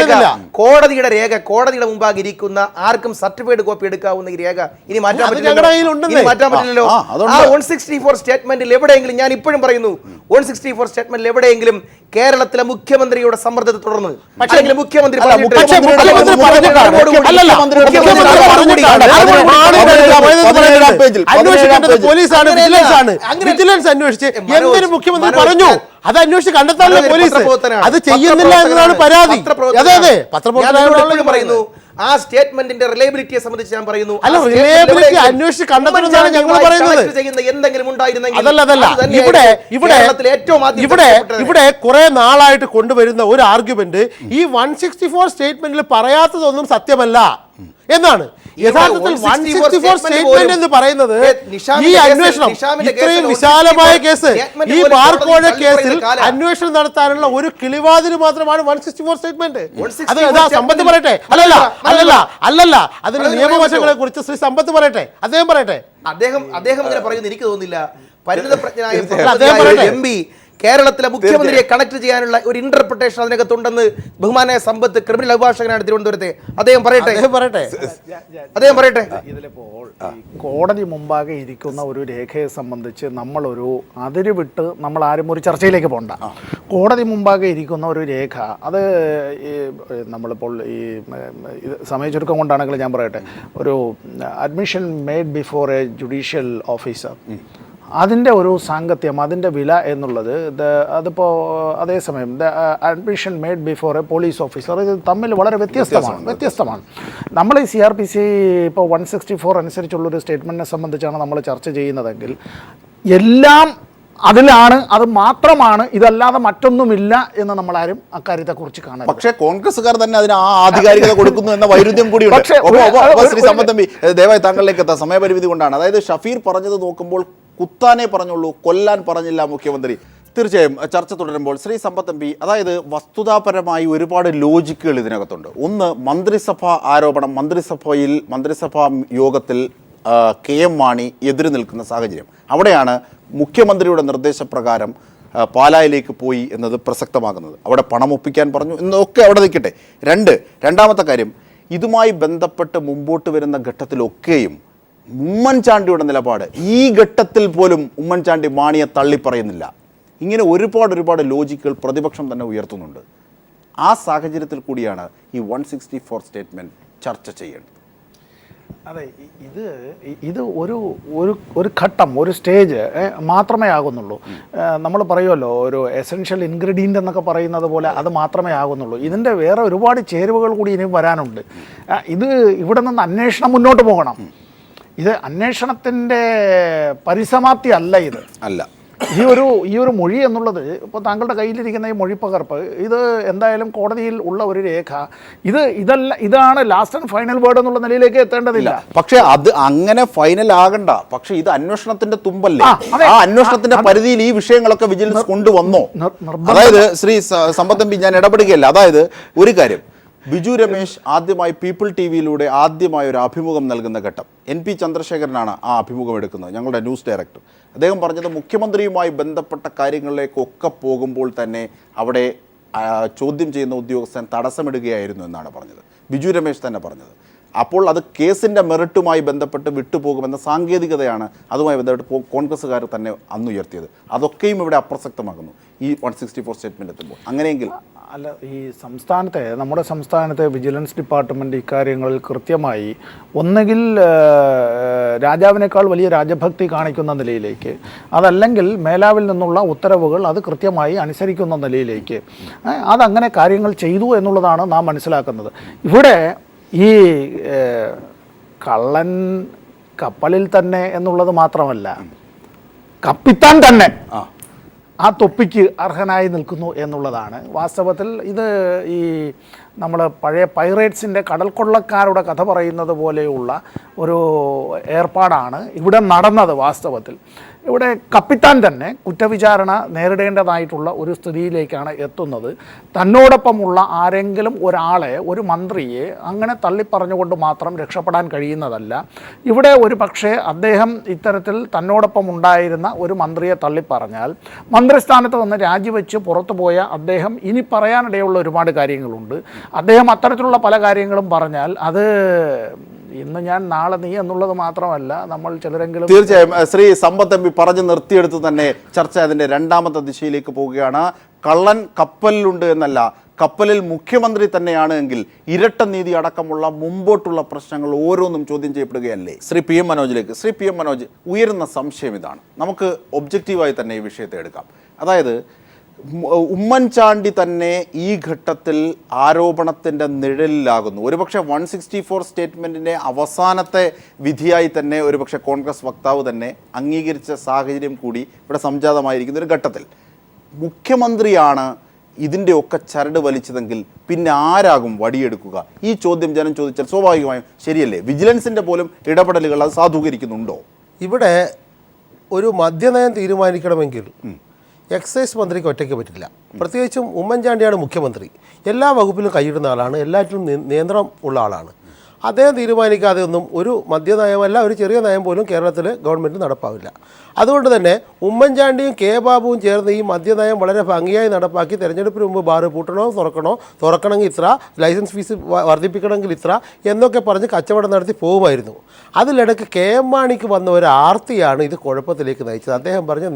പറയുന്നില്ല. കോടതിയുടെ രേഖ, കോടതിയുടെ മുമ്പാകെ ഇരിക്കുന്ന ആർക്കും സർട്ടിഫൈഡ് കോപ്പി എടുക്കാവുന്ന ഈ രേഖ ഇനി മാറ്റാൻ ഞങ്ങളുടെ കയ്യിലുണ്ടെന്നേ. പറ്റില്ലല്ലോ. ആ 164 സ്റ്റേറ്റ്മെന്റിൽ എവിടെയെങ്കിലും, ഞാൻ ഇപ്പോഴും പറയുന്നു, 164 സ്റ്റേറ്റ്മെന്റിൽ എവിടെയെങ്കിലും കേരളത്തിലെ മുഖ്യമന്ത്രിയുടെ സമ്മർദ്ദത്തെ തുടർന്ന് അല്ലെങ്കിൽ മുഖ്യമന്ത്രി പോലീസാണ്, വിജിലൻസ് അന്വേഷിച്ച് എന്തിനു മുഖ്യമന്ത്രി പറഞ്ഞു അത് അന്വേഷിച്ച് കണ്ടെത്താനുള്ള പോലീസ് അത് ചെയ്യുന്നില്ല എന്നതാണ് പരാതി. അതെ അതെ, പത്രപ്രവർത്തകരോട് പറയുന്നു. ആ സ്റ്റേറ്റ്മെന്റിന്റെ റിലയബിലിറ്റിയെ സംബന്ധിച്ച് ഞാൻ പറയുന്നു, അല്ല റിലയബിലിറ്റി അന്വേഷിച്ച് കണ്ടെത്തണമെന്നാണ് ഞങ്ങൾ പറയുന്നത്. എന്തെങ്കിലും ഉണ്ടായിരുന്നെങ്കിൽ അതല്ല ഇവിടെ കുറെ നാളായിട്ട് കൊണ്ടുവരുന്ന ഒരു ആർഗ്യുമെന്റ് ഈ 164 സ്റ്റേറ്റ്മെന്റിൽ പറയാത്തതൊന്നും സത്യമല്ല എന്നാണ്. യഥാർത്ഥത്തിൽ 164 സ്റ്റേറ്റ്മെന്റ് എന്ന് പറയുന്നത് ഈ അന്വേഷണം, ഇത്രയും വിശാലമായ കേസ്, ഈ ബാർകോഴ കേസിൽ അന്വേഷണം നടത്താനുള്ള ഒരു കിളിവാതിന് മാത്രമാണ് 164 സ്റ്റേറ്റ്മെന്റ്. അത് സമ്പത്ത് പറയട്ടെ. അല്ലല്ല അതിന്റെ നിയമവശങ്ങളെ കുറിച്ച് ശ്രീ സമ്പത്ത് പറയട്ടെ, അദ്ദേഹം പറയട്ടെ. അദ്ദേഹം ഇങ്ങനെ പറയുന്നത് എനിക്ക് തോന്നുന്നില്ല. പരിണിതപ്രജ്ഞനായ MP കേരളത്തിലെ മുഖ്യമന്ത്രിയെ കണക്ട് ചെയ്യാനുള്ള ഒരു ഇന്റർപ്രിട്ടേഷൻ അതിനകത്തുണ്ടെന്ന് ബഹുമാനായ സമ്പത്ത് ക്രിമിനൽ അഭിഭാഷകനാണ് തിരുവനന്തപുരത്തെ, അദ്ദേഹം പറയട്ടെ. ഇതിലിപ്പോൾ കോടതി മുമ്പാകെ ഇരിക്കുന്ന ഒരു രേഖയെ സംബന്ധിച്ച് നമ്മളൊരു അതിര് വിട്ട് നമ്മൾ ആരും ഒരു ചർച്ചയിലേക്ക് പോകണ്ട. കോടതി മുമ്പാകെ ഇരിക്കുന്ന ഒരു രേഖ, അത് നമ്മളിപ്പോൾ ഈ സമയ ചുരുക്കം കൊണ്ടാണെങ്കിൽ ഞാൻ പറയട്ടെ, ഒരു admission made before A judicial officer, അതിൻ്റെ ഒരു സാങ്കത്യം, അതിൻ്റെ വില എന്നുള്ളത് അതിപ്പോൾ അതേസമയം admission made before A police officer, ഇത് തമ്മിൽ വളരെ വ്യത്യസ്തമാണ്. നമ്മൾ ഈ CRPC ഇപ്പോൾ 164 അനുസരിച്ചുള്ളൊരു സ്റ്റേറ്റ്മെൻറ്റിനെ സംബന്ധിച്ചാണ് നമ്മൾ ചർച്ച ചെയ്യുന്നതെങ്കിൽ എല്ലാം അതിലാണ്, അത് മാത്രമാണ്, ഇതല്ലാതെ മറ്റൊന്നുമില്ല എന്ന് നമ്മളാരും അക്കാര്യത്തെക്കുറിച്ച് കാണാം. പക്ഷേ കോൺഗ്രസ്സുകാർ തന്നെ അതിന് ആ ആധികാരികത കൊടുക്കുന്നു എന്ന വൈരുദ്ധ്യം കൂടിയുണ്ട്. ശ്രീ സമ്പത്ത് എം പി, ദയവായി താങ്കളിലേക്ക് എത്താം, സമയപരിമിതി കൊണ്ടാണ്. അതായത് ഷഫീർ പറഞ്ഞത് നോക്കുമ്പോൾ കുത്താനേ പറഞ്ഞുള്ളൂ, കൊല്ലാൻ പറഞ്ഞില്ല മുഖ്യമന്ത്രി. തീർച്ചയായും ചർച്ച തുടരുമ്പോൾ ശ്രീ സമ്പത്ത് എം പി, അതായത് വസ്തുതാപരമായി ഒരുപാട് ലോജിക്കുകൾ ഇതിനകത്തുണ്ട്. ഒന്ന്, മന്ത്രിസഭാ ആരോപണം, മന്ത്രിസഭാ യോഗത്തിൽ KM മാണി എതിര് നിൽക്കുന്ന സാഹചര്യം, അവിടെയാണ് മുഖ്യമന്ത്രിയുടെ നിർദ്ദേശപ്രകാരം പാലായിലേക്ക് പോയി എന്നത് പ്രസക്തമാകുന്നത്. അവിടെ പണം ഒപ്പിക്കാൻ പറഞ്ഞു എന്നൊക്കെ അവിടെ നിൽക്കട്ടെ. രണ്ടാമത്തെ കാര്യം, ഇതുമായി ബന്ധപ്പെട്ട് മുമ്പോട്ട് വരുന്ന ഘട്ടത്തിലൊക്കെയും ഉമ്മൻചാണ്ടിയുടെ നിലപാട്, ഈ ഘട്ടത്തിൽ പോലും ഉമ്മൻചാണ്ടി മാണിയെ തള്ളിപ്പറയുന്നില്ല. ഇങ്ങനെ ഒരുപാട് ലോജിക്കുകൾ പ്രതിപക്ഷം തന്നെ ഉയർത്തുന്നുണ്ട്. ആ സാഹചര്യത്തിൽ കൂടിയാണ് ഈ 164 സ്റ്റേറ്റ്മെന്റ് ചർച്ച ചെയ്യേണ്ടത്. അതെ, ഇത് ഒരു ഘട്ടം, ഒരു സ്റ്റേജ് മാത്രമേ ആകുന്നുള്ളൂ. നമ്മൾ പറയുമല്ലോ, ഒരു എസെൻഷ്യൽ ഇൻഗ്രീഡിയൻ്റ് എന്നൊക്കെ പറയുന്നത് പോലെ അത് മാത്രമേ ആകുന്നുള്ളൂ. ഇതിൻ്റെ വേറെ ഒരുപാട് ചേരുവകൾ കൂടി ഇനിയും വരാനുണ്ട്. ഇവിടെ നിന്ന് അന്വേഷണം മുന്നോട്ട് പോകണം. ഇത് അന്വേഷണത്തിൻ്റെ പരിസമാപ്തി അല്ല. ഇത് അല്ല ഈ ഒരു മൊഴി എന്നുള്ളത്, ഇപ്പോൾ താങ്കളുടെ കയ്യിലിരിക്കുന്ന ഈ മൊഴിപ്പകർപ്പ്, ഇത് എന്തായാലും കോടതിയിൽ ഉള്ള ഒരു രേഖ, ഇതാണ് ലാസ്റ്റ് ആൻഡ് ഫൈനൽ വേർഡ് എന്നുള്ള നിലയിലേക്ക് എത്തേണ്ടതില്ല. പക്ഷേ അത് അങ്ങനെ ഫൈനൽ ആകണ്ട. പക്ഷേ ഇത് അന്വേഷണത്തിന്റെ തുമ്പല്ലേ, ആ അന്വേഷണത്തിന്റെ പരിധിയിൽ ഈ വിഷയങ്ങളൊക്കെ വിജിലൻസ് കൊണ്ടുവന്നോ? അതായത് ശ്രീ സമ്പത്ത് എം പി, ഞാൻ ഇടപെടുകയല്ല. അതായത് ഒരു കാര്യം, ബിജു രമേശ് ആദ്യമായി പീപ്പിൾ TV-യിലൂടെ ആദ്യമായി ഒരു അഭിമുഖം നൽകുന്ന ഘട്ടം, NP ചന്ദ്രശേഖരനാണ് ആ അഭിമുഖം എടുക്കുന്നത്, ഞങ്ങളുടെ ന്യൂസ് ഡയറക്ടർ. അദ്ദേഹം പറഞ്ഞത് മുഖ്യമന്ത്രിയുമായി ബന്ധപ്പെട്ട കാര്യങ്ങളിലേക്കൊക്കെ പോകുമ്പോൾ തന്നെ അവിടെ ചോദ്യം ചെയ്യുന്ന ഉദ്യോഗസ്ഥൻ തടസ്സമിടുകയായിരുന്നു എന്നാണ് പറഞ്ഞത്, ബിജു രമേശ് തന്നെ പറഞ്ഞത്. അപ്പോൾ അത് കേസിൻ്റെ മെറിറ്റുമായി ബന്ധപ്പെട്ട് വിട്ടുപോകുമെന്ന സാങ്കേതികതയാണ് അതുമായി ബന്ധപ്പെട്ട് കോൺഗ്രസ്സുകാർ തന്നെ അന്ന് ഉയർത്തിയത്. അതൊക്കെയും ഇവിടെ അപ്രസക്തമാകുന്നു ഈ 164 സ്റ്റേറ്റ്മെന്റ് എത്തുമ്പോൾ. അങ്ങനെയെങ്കിൽ അല്ല, ഈ നമ്മുടെ സംസ്ഥാനത്തെ വിജിലൻസ് ഡിപ്പാർട്ട്മെൻറ്റ് ഇക്കാര്യങ്ങളിൽ കൃത്യമായി ഒന്നുകിൽ രാജാവിനേക്കാൾ വലിയ രാജഭക്തി കാണിക്കുന്ന നിലയിലേക്ക്, അതല്ലെങ്കിൽ മേലാവിൽ നിന്നുള്ള ഉത്തരവുകൾ അത് കൃത്യമായി അനുസരിക്കുന്ന നിലയിലേക്ക് അതങ്ങനെ കാര്യങ്ങൾ ചെയ്തു എന്നുള്ളതാണ് നാം മനസ്സിലാക്കുന്നത്. ഇവിടെ ഈ കള്ളൻ കപ്പലിൽ തന്നെ എന്നുള്ളത് മാത്രമല്ല, കപ്പിത്താൻ തന്നെ ആ തൊപ്പിക്ക് അർഹനായി നിൽക്കുന്നു എന്നുള്ളതാണ് വാസ്തവത്തിൽ. ഇത് ഈ നമ്മൾ പഴയ പൈറേറ്റ്സിൻ്റെ കടൽ കൊള്ളക്കാരുടെ കഥ പറയുന്നത് പോലെയുള്ള ഒരു ഏർപ്പാടാണ് ഇവിടെ നടന്നത് വാസ്തവത്തിൽ. ഇവിടെ കപ്പിത്താൻ തന്നെ കുറ്റവിചാരണ നേരിടേണ്ടതായിട്ടുള്ള ഒരു സ്ഥിതിയിലേക്കാണ് എത്തുന്നത്. തന്നോടൊപ്പമുള്ള ആരെങ്കിലും ഒരാളെ, ഒരു മന്ത്രിയെ അങ്ങനെ തള്ളിപ്പറഞ്ഞുകൊണ്ട് മാത്രം രക്ഷപ്പെടാൻ കഴിയുന്നതല്ല. ഇവിടെ ഒരു പക്ഷേ അദ്ദേഹം ഇത്തരത്തിൽ തന്നോടൊപ്പം ഉണ്ടായിരുന്ന ഒരു മന്ത്രിയെ തള്ളിപ്പറഞ്ഞാൽ മന്ത്രിസ്ഥാനത്ത് നിന്ന് രാജിവെച്ച് പുറത്തു പോയ അദ്ദേഹം ഇനി പറയാനിടയുള്ള ഒരുപാട് കാര്യങ്ങളുണ്ട്. അദ്ദേഹം അത്തരത്തിലുള്ള പല കാര്യങ്ങളും പറഞ്ഞാൽ അത് ഇന്ന് ഞാൻ നാളെ നീ എന്നുള്ളത് മാത്രമല്ല, നമ്മൾ ചിലരെങ്കിലും തീർച്ചയായും ശ്രീ സമ്പത്ത് എം പി പറഞ്ഞു നിർത്തിയെടുത്ത് തന്നെ ചർച്ച അതിന്റെ രണ്ടാമത്തെ ദിശയിലേക്ക് പോവുകയാണ്. കള്ളൻ കപ്പലിലുണ്ട് എന്നല്ല, കപ്പലിൽ മുഖ്യമന്ത്രി തന്നെയാണ് എങ്കിൽ ഇരട്ട നീതി അടക്കമുള്ള മുമ്പോട്ടുള്ള പ്രശ്നങ്ങൾ ഓരോന്നും ചോദ്യം ചെയ്യപ്പെടുകയല്ലേ? ശ്രീ പി എം മനോജിലേക്ക്. ശ്രീ പി എം മനോജ്, ഉയരുന്ന സംശയം ഇതാണ്, നമുക്ക് ഒബ്ജക്റ്റീവായി തന്നെ ഈ വിഷയത്തെ എടുക്കാം. അതായത് ഉമ്മൻചാണ്ടി തന്നെ ഈ ഘട്ടത്തിൽ ആരോപണത്തിൻ്റെ നിഴലിലാകുന്നു. ഒരുപക്ഷെ 164 സ്റ്റേറ്റ്മെൻറ്റിൻ്റെ അവസാനത്തെ വിധിയായി തന്നെ ഒരുപക്ഷെ കോൺഗ്രസ് വക്താവ് തന്നെ അംഗീകരിച്ച സാഹചര്യം കൂടി ഇവിടെ സംജാതമായിരിക്കുന്ന ഒരു ഘട്ടത്തിൽ മുഖ്യമന്ത്രിയാണ് ഇതിൻ്റെ ഒക്കെ ചരട് വലിച്ചതെങ്കിൽ പിന്നെ ആരാകും വടിയെടുക്കുക? ഈ ചോദ്യം ജനം ചോദിച്ചാൽ സ്വാഭാവികമായും ശരിയല്ലേ? വിജിലൻസിൻ്റെ പോലും ഇടപെടലുകൾ അത് സാധൂകരിക്കുന്നുണ്ടോ? ഇവിടെ ഒരു മദ്യനയം തീരുമാനിക്കണമെങ്കിൽ എക്സൈസ് മന്ത്രിക്ക് ഒറ്റയ്ക്ക് പറ്റില്ല. പ്രത്യേകിച്ചും ഉമ്മൻചാണ്ടിയാണ് മുഖ്യമന്ത്രി, എല്ലാ വകുപ്പിലും കൈയിടുന്ന ആളാണ്, എല്ലാറ്റിലും നിയന്ത്രണം ഉള്ള ആളാണ്. അദ്ദേഹം തീരുമാനിക്കാതെ ഒന്നും ഒരു മദ്യനയമല്ല, ഒരു ചെറിയ നയം പോലും കേരളത്തിൽ ഗവൺമെൻറ് നടപ്പാവില്ല. അതുകൊണ്ട് തന്നെ ഉമ്മൻചാണ്ടിയും കെ ബാബുവും ചേർന്ന് ഈ മദ്യനയം വളരെ ഭംഗിയായി നടപ്പാക്കി തെരഞ്ഞെടുപ്പിന് മുമ്പ് ബാറ് പൂട്ടണോ തുറക്കണമെങ്കിൽ ഇത്ര, ലൈസൻസ് ഫീസ് വർദ്ധിപ്പിക്കണമെങ്കിൽ ഇത്ര എന്നൊക്കെ പറഞ്ഞ് കച്ചവടം നടത്തി പോകുമായിരുന്നു. അതിലിടയ്ക്ക് കെ എം മാണിക്ക് വന്ന ഒരു ആർത്തിയാണ് ഇത് കുഴപ്പത്തിലേക്ക് നയിച്ചത്. അദ്ദേഹം പറഞ്ഞ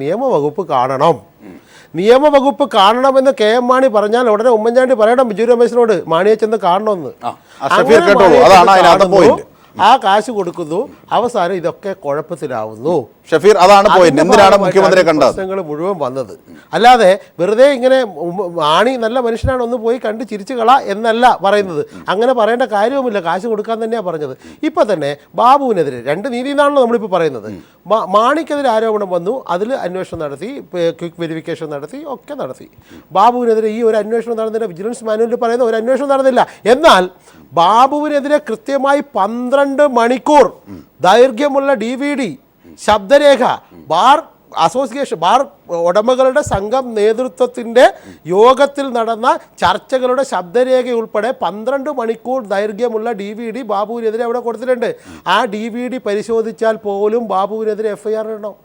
നിയമവകുപ്പ് കാണണമെന്ന് കെ എം മാണി പറഞ്ഞാൽ ഉടനെ ഉമ്മൻചാണ്ടി പറയണം ബിജു രമേശിനോട് മാണിയെ ചെന്ന് കാണണമെന്ന്. ആ കാശ് കൊടുക്കുന്നു, അവസാനം ഇതൊക്കെ കുഴപ്പത്തിലാവുന്നു. ഷഫീർ, അതാണ് പോയിന്റ്. എന്തിനാണ് മുഖ്യമന്ത്രിയെ കണ്ടത്? പ്രശ്നങ്ങൾ മുഴുവൻ വന്നത്. അല്ലാതെ വെറുതെ ഇങ്ങനെ മാണി നല്ല മനുഷ്യനാണ്, ഒന്ന് പോയി കണ്ട് ചിരിച്ചു കള എന്നല്ല പറയുന്നത്. അങ്ങനെ പറയേണ്ട കാര്യവുമില്ല, കാശ് കൊടുക്കാൻ തന്നെയാണ് പറഞ്ഞത്. ഇപ്പം തന്നെ ബാബുവിനെതിരെ 2 നീതി എന്നാണല്ലോ നമ്മളിപ്പോൾ പറയുന്നത്. മാണിക്കെതിരെ ആരോപണം വന്നു, അതിൽ അന്വേഷണം നടത്തി, ക്വിക്ക് വെരിഫിക്കേഷൻ നടത്തി, ഒക്കെ നടത്തി. ബാബുവിനെതിരെ ഈ ഒരു അന്വേഷണം നടന്നില്ല. വിജിലൻസ് മാനുവലിൽ പറയുന്ന ഒരു അന്വേഷണം നടന്നില്ല. എന്നാൽ ബാബുവിനെതിരെ കൃത്യമായി 12 മണിക്കൂർ ദൈർഘ്യമുള്ള DVD ശബ്ദരേഖ ബാർ അസോസിയേഷൻ, ബാർ ഉടമകളുടെ സംഘം നേതൃത്വത്തിൻ്റെ യോഗത്തിൽ നടന്ന ചർച്ചകളുടെ ശബ്ദരേഖ ഉൾപ്പെടെ 12 മണിക്കൂർ ദൈർഘ്യമുള്ള DVD ബാബുവിനെതിരെ അവിടെ കൊടുത്തിട്ടുണ്ട്. ആ DVD പരിശോധിച്ചാൽ പോലും ബാബുവിനെതിരെ FIR ഇടണം.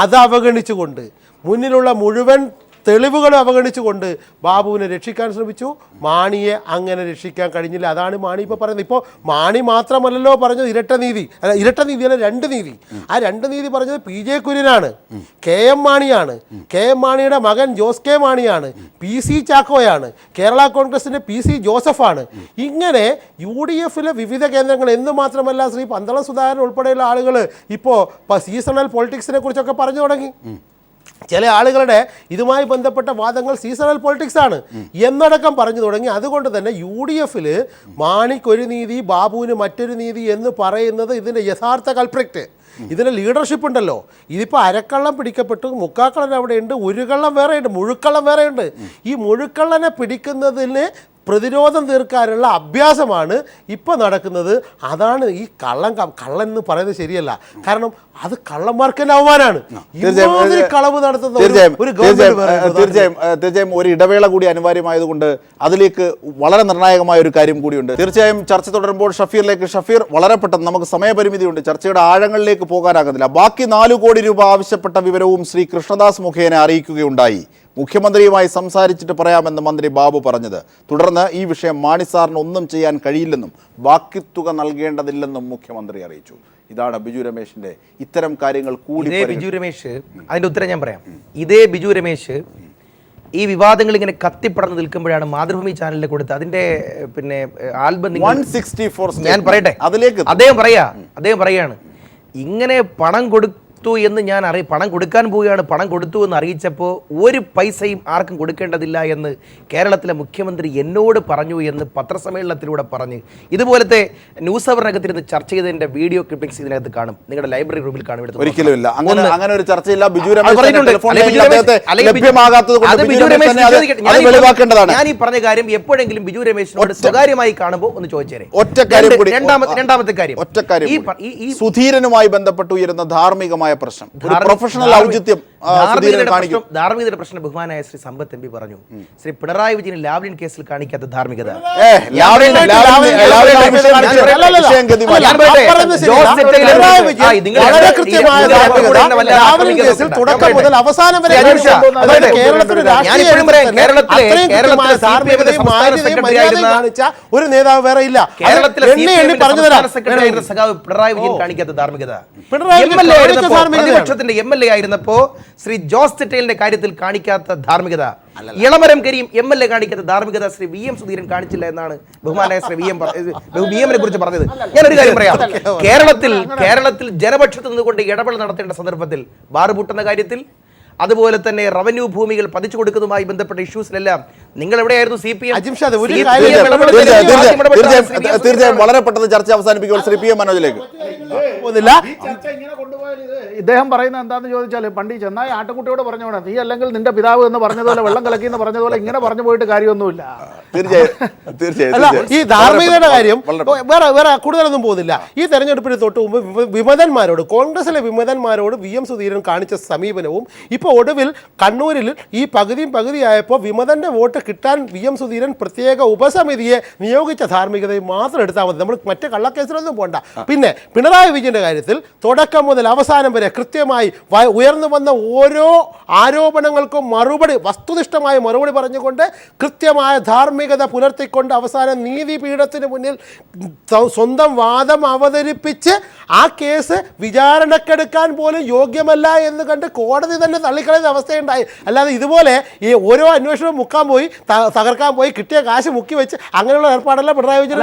അത് അവഗണിച്ചുകൊണ്ട്, മുന്നിലുള്ള മുഴുവൻ തെളിവുകളും അവഗണിച്ചുകൊണ്ട് ബാബുവിനെ രക്ഷിക്കാൻ ശ്രമിച്ചു. മാണിയെ അങ്ങനെ രക്ഷിക്കാൻ കഴിഞ്ഞില്ല. അതാണ് മാണി ഇപ്പോൾ പറയുന്നത്. ഇപ്പോൾ മാണി മാത്രമല്ലല്ലോ പറഞ്ഞത് ഇരട്ട നീതി അല്ല, 2 നീതി. ആ 2 നീതി പറഞ്ഞത് PJ കുര്യനാണ്, KM മാണിയാണ്, KM മാണിയുടെ മകൻ ജോസ് കെ മാണിയാണ്, PC ചാക്കോയാണ്, കേരള കോൺഗ്രസിൻ്റെ PC ജോസഫാണ്. ഇങ്ങനെ UDFിലെ വിവിധ കേന്ദ്രങ്ങൾ എന്ന് മാത്രമല്ല ശ്രീ പന്തളം സുധാകരൻ ഉൾപ്പെടെയുള്ള ആളുകൾ ഇപ്പോൾ സീസണൽ പൊളിറ്റിക്സിനെ കുറിച്ചൊക്കെ പറഞ്ഞു തുടങ്ങി. ചില ആളുകളുടെ ഇതുമായി ബന്ധപ്പെട്ട വാദങ്ങൾ സീസണൽ പൊളിറ്റിക്സ് ആണ് എന്നടക്കം പറഞ്ഞു തുടങ്ങി. അതുകൊണ്ട് തന്നെ UDFിൽ മാണിക്കൊരു നീതി, ബാബുവിന് മറ്റൊരു നീതി എന്ന് പറയുന്നത് ഇതിൻ്റെ യഥാർത്ഥ കൾപ്രിക്റ്റ്. ഇതിന് ലീഡർഷിപ്പ് ഉണ്ടല്ലോ. ഇതിപ്പോൾ അരക്കള്ളം പിടിക്കപ്പെട്ടു, മുക്കാക്കള്ളൻ അവിടെയുണ്ട്, ഒരു കള്ളം വേറെയുണ്ട്, മുഴുക്കള്ളം വേറെയുണ്ട്. ഈ മുഴുക്കള്ളനെ പിടിക്കുന്നതിന് പ്രതിരോധം തീർക്കാനുള്ള അഭ്യാസമാണ് ഇപ്പോൾ നടക്കുന്നത്. അതാണ് ഈ കള്ളൻ എന്ന് പറയുന്നത് ശരിയല്ല. കാരണം അത് കള്ളന്മാർക്ക് തന്നെ അവമാനമാണ്. കളവ് നടത്തുന്ന തീർച്ചയായും ഒരു ഇടവേള കൂടി അനിവാര്യമായതുകൊണ്ട് അതിലേക്ക് വളരെ നിർണായകമായ ഒരു കാര്യം കൂടിയുണ്ട്. തീർച്ചയായും ചർച്ച തുടരുമ്പോൾ ഷഫീറിലേക്ക്. ഷഫീർ, വളരെ പെട്ടെന്ന്, നമുക്ക് സമയപരിമിതിയുണ്ട്, ചർച്ചയുടെ ആഴങ്ങളിലേക്ക് പോകാനാകുന്നില്ല. ബാക്കി 4 കോടി രൂപ ആവശ്യപ്പെട്ട വിവരവും ശ്രീ കൃഷ്ണദാസ് മുഖേന അറിയിക്കുകയുണ്ടായി. മുഖ്യമന്ത്രിയുമായി സംസാരിച്ചിട്ട് പറയാമെന്ന് മന്ത്രി ബാബു പറഞ്ഞത്. തുടർന്ന് ഈ വിഷയം മാണി സാറിന് ഒന്നും ചെയ്യാൻ കഴിയില്ലെന്നും ബാക്കി തുക നൽകേണ്ടതില്ലെന്നും മുഖ്യമന്ത്രി അറിയിച്ചു. ഇതാണ് ബിജു രമേശിന്റെ ഇത്തരം കാര്യങ്ങൾ കൂടി. ബിജു രമേശ്, അതിന്റെ ഉത്തരം ഞാൻ പറയാം. ഇതേ ബിജു രമേശ് ഈ വിവാദങ്ങൾ ഇങ്ങനെ കത്തിപ്പടർന്ന് നിൽക്കുമ്പോഴാണ് മാതൃഭൂമി ചാനലിൽ കൊടുത്ത് അതിന്റെ പിന്നെ ആൽബം 164 ഞാൻ പറയട്ടെ, അതിലേക്ക് അദ്ദേഹം പറയാണ് ഇങ്ങനെ പണം എന്ന് ഞാൻ പണം കൊടുക്കാൻ പോവുകയാണ്, പണം കൊടുത്തു എന്ന് അറിയിച്ചപ്പോൾ ഒരു പൈസയും ആർക്കും കൊടുക്കേണ്ടതില്ല എന്ന് കേരളത്തിലെ മുഖ്യമന്ത്രി എന്നോട് പറഞ്ഞു എന്ന് പത്രസമ്മേളനത്തിലൂടെ പറഞ്ഞ് ഇതുപോലത്തെ ന്യൂസ് അവറിനകത്തിരുന്ന് ചർച്ച ചെയ്തതിന്റെ വീഡിയോ ക്ലിപ്പിംഗ്സ് ഇതിനകത്ത് കാണും. നിങ്ങളുടെ ലൈബ്രറി റൂമിൽ കാണും. ഒരിക്കലുമില്ല അങ്ങനെ ഒരു ചർച്ചയില്ല. ഞാൻ ഈ പറഞ്ഞ കാര്യം എപ്പോഴെങ്കിലും ബിജു രമേശിനോട് സ്വകാര്യമായി കാണുമ്പോൾ ഒന്ന് ചോദിച്ചേരെ. ഒറ്റ കാര്യം, രണ്ടാമത്തെ കാര്യം, സുധീരനുമായി ബന്ധപ്പെട്ട് ഉയരുന്ന ധാർമ്മികമായ ധാർമ്മികമായ പ്രശ്നം, ഒരു പ്രൊഫഷണൽ ഔചിത്യം കാണിക്കും. ധാർമ്മികതയുടെ പ്രശ്നം ബഹുമാനായ ശ്രീ സമ്പത്ത് എം പി പറഞ്ഞു. ശ്രീ പിണറായി വിജയൻ ലാവ്ലിൻ കേസിൽ കാണിക്കാത്ത ധാർമ്മികത. തുടക്കം മുതൽ അവസാനം വരെ കാണിച്ച ഒരു നേതാവ് വേറെ ഇല്ല. പിണറായി വിജയൻ കാണിക്കാത്ത ധാർമ്മികത. പ്രതിപക്ഷത്തിന്റെ MLA ആയിരുന്നപ്പോ ശ്രീ ജോസ് തെറ്റേലിന്റെ കാര്യത്തിൽ കാണിക്കാത്ത ധാർമ്മികത, ഇളമരം കരീം MLA കാണിക്കാത്ത ധാർമ്മികത ശ്രീ VM സുധീരൻ കാണിച്ചില്ല എന്നാണ് ബഹുമാനായ ശ്രീ VM-നെ കുറിച്ച് പറഞ്ഞത്. ഞാനൊരു കാര്യം പറയാം. കേരളത്തിൽ ജനപക്ഷത്ത് നിന്നുകൊണ്ട് ഇടപെടൽ നടത്തേണ്ട സന്ദർഭത്തിൽ ബാർ പൂട്ടുന്ന കാര്യത്തിൽ, അതുപോലെ തന്നെ റവന്യൂ ഭൂമികൾ പതിച്ചു കൊടുക്കുന്നതുമായി ബന്ധപ്പെട്ട ഇഷ്യൂസിലെല്ലാം നിങ്ങൾ എവിടെയായിരുന്നു? തീർച്ചയായും വളരെ പെട്ടെന്ന് ചർച്ച അവസാനിപ്പിക്കുമ്പോൾ ശ്രീ PM മനോജിലേക്ക്. ഇദ്ദേഹം പറയുന്നത് എന്താണെന്ന് ചോദിച്ചാൽ, പണ്ട് ഈ ചെന്നായി ആട്ടുകുട്ടിയോട് പറഞ്ഞോണം, നീ അല്ലെങ്കിൽ നിന്റെ പിതാവ് എന്ന് പറഞ്ഞതുപോലെ, വെള്ളം കലക്കി എന്ന് പറഞ്ഞതുപോലെ ഇങ്ങനെ പറഞ്ഞു പോയിട്ട് കാര്യമൊന്നുമില്ല. ഈ ധാർമ്മികതയുടെ കാര്യം വേറെ കൂടുതലൊന്നും പോകുന്നില്ല. ഈ തെരഞ്ഞെടുപ്പിന് തൊട്ട് മുമ്പ് വിമതന്മാരോട്, കോൺഗ്രസിലെ വിമതന്മാരോട് VM സുധീരൻ കാണിച്ച സമീപനവും ഇപ്പോൾ ഒടുവിൽ കണ്ണൂരിൽ ഈ പകുതിയായപ്പോൾ വിമതന്റെ വോട്ട് കിട്ടാൻ VM സുധീരൻ പ്രത്യേക ഉപസമിതിയെ നിയോഗിച്ച ധാർമ്മികതയും മാത്രം എടുത്താൽ മതി. നമ്മൾ മറ്റു കള്ളക്കേസിലൊന്നും പോകണ്ട. പിന്നെ പിണറായി വിജയന്റെ കാര്യത്തിൽ തുടക്കം മുതൽ അവസാനം വരെ കൃത്യമായി ഉയർന്നു വന്ന ഓരോ ആരോപണങ്ങൾക്കും വസ്തുനിഷ്ഠമായ മറുപടി പറഞ്ഞുകൊണ്ട് കൃത്യമായ ധാർമ്മികത പുലർത്തിക്കൊണ്ട് അവസാനം നീതിപീഠത്തിന് മുന്നിൽ സ്വന്തം വാദം അവതരിപ്പിച്ച് ആ കേസ് വിചാരണക്കെടുക്കാൻ പോലും യോഗ്യമല്ല എന്ന് കണ്ട് കോടതി തന്നെ തള്ളിക്കളയുന്ന അവസ്ഥയുണ്ടായി. അല്ലാതെ ഇതുപോലെ ഈ ഓരോ അന്വേഷണവും മുക്കാൻ പോയി, തകർക്കാൻ പോയി, കിട്ടിയ കാശ് മുക്കി വെച്ച് അങ്ങനെയുള്ള ഏർപ്പാടല്ല പിണറായി വിജയൻ.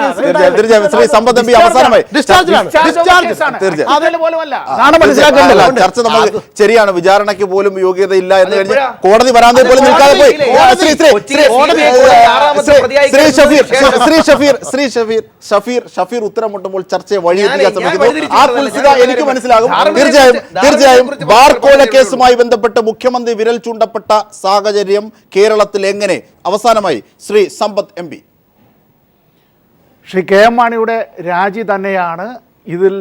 ചർച്ച നമ്മൾ ശരിയാണ്, വിചാരണയ്ക്ക് പോലും യോഗ്യതയില്ല എന്ന് കഴിഞ്ഞ് കോടതി വരാതെ പോലും നിൽക്കാതെ പോയി. ഷഫീർ ഉത്തരം മുട്ടുമ്പോൾ ചർച്ചയെ വഴിയെത്തിക്കാൻ ശ്രമിക്കുന്നു. ആ കുൽസിത എനിക്ക് മനസ്സിലാകും. തീർച്ചയായും ബാർ കോഴ കേസുമായി ബന്ധപ്പെട്ട് മുഖ്യമന്ത്രി വിരൽ ചൂണ്ടപ്പെട്ട സാഹചര്യം കേരളത്തിൽ എങ്ങനെ? അവസാനമായി ശ്രീ സമ്പത്ത് MP. ശ്രീ KM മാണിയുടെ രാജി തന്നെയാണ് ഇതിൽ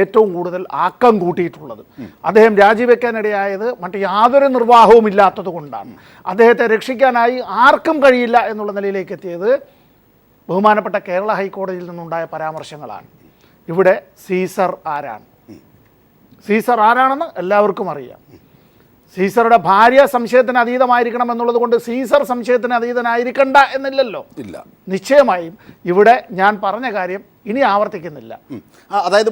ഏറ്റവും കൂടുതൽ ആക്കം കൂട്ടിയിട്ടുള്ളത്. അദ്ദേഹം രാജിവെക്കാനിടയായത് മറ്റ് യാതൊരു നിർവാഹവും ഇല്ലാത്തത് കൊണ്ടാണ്. അദ്ദേഹത്തെ രക്ഷിക്കാനായി ആർക്കും കഴിയില്ല എന്നുള്ള നിലയിലേക്ക് എത്തിയത് ബഹുമാനപ്പെട്ട കേരള ഹൈക്കോടതിയിൽ നിന്നുണ്ടായ പരാമർശങ്ങളാണ്. ഇവിടെ സീസർ ആരാണെന്ന് എല്ലാവർക്കും അറിയാം. സീസറുടെ ഭാര്യ സംശയത്തിന് അതീതമായിരിക്കണം എന്നുള്ളത് കൊണ്ട് സീസർ സംശയത്തിന് അതീതനായിരിക്കണ്ട എന്നില്ലല്ലോ. ഇല്ല, നിശ്ചയമായും ഇവിടെ ഞാൻ പറഞ്ഞ കാര്യം ഇനി ആവർത്തിക്കുന്നില്ല. അതായത്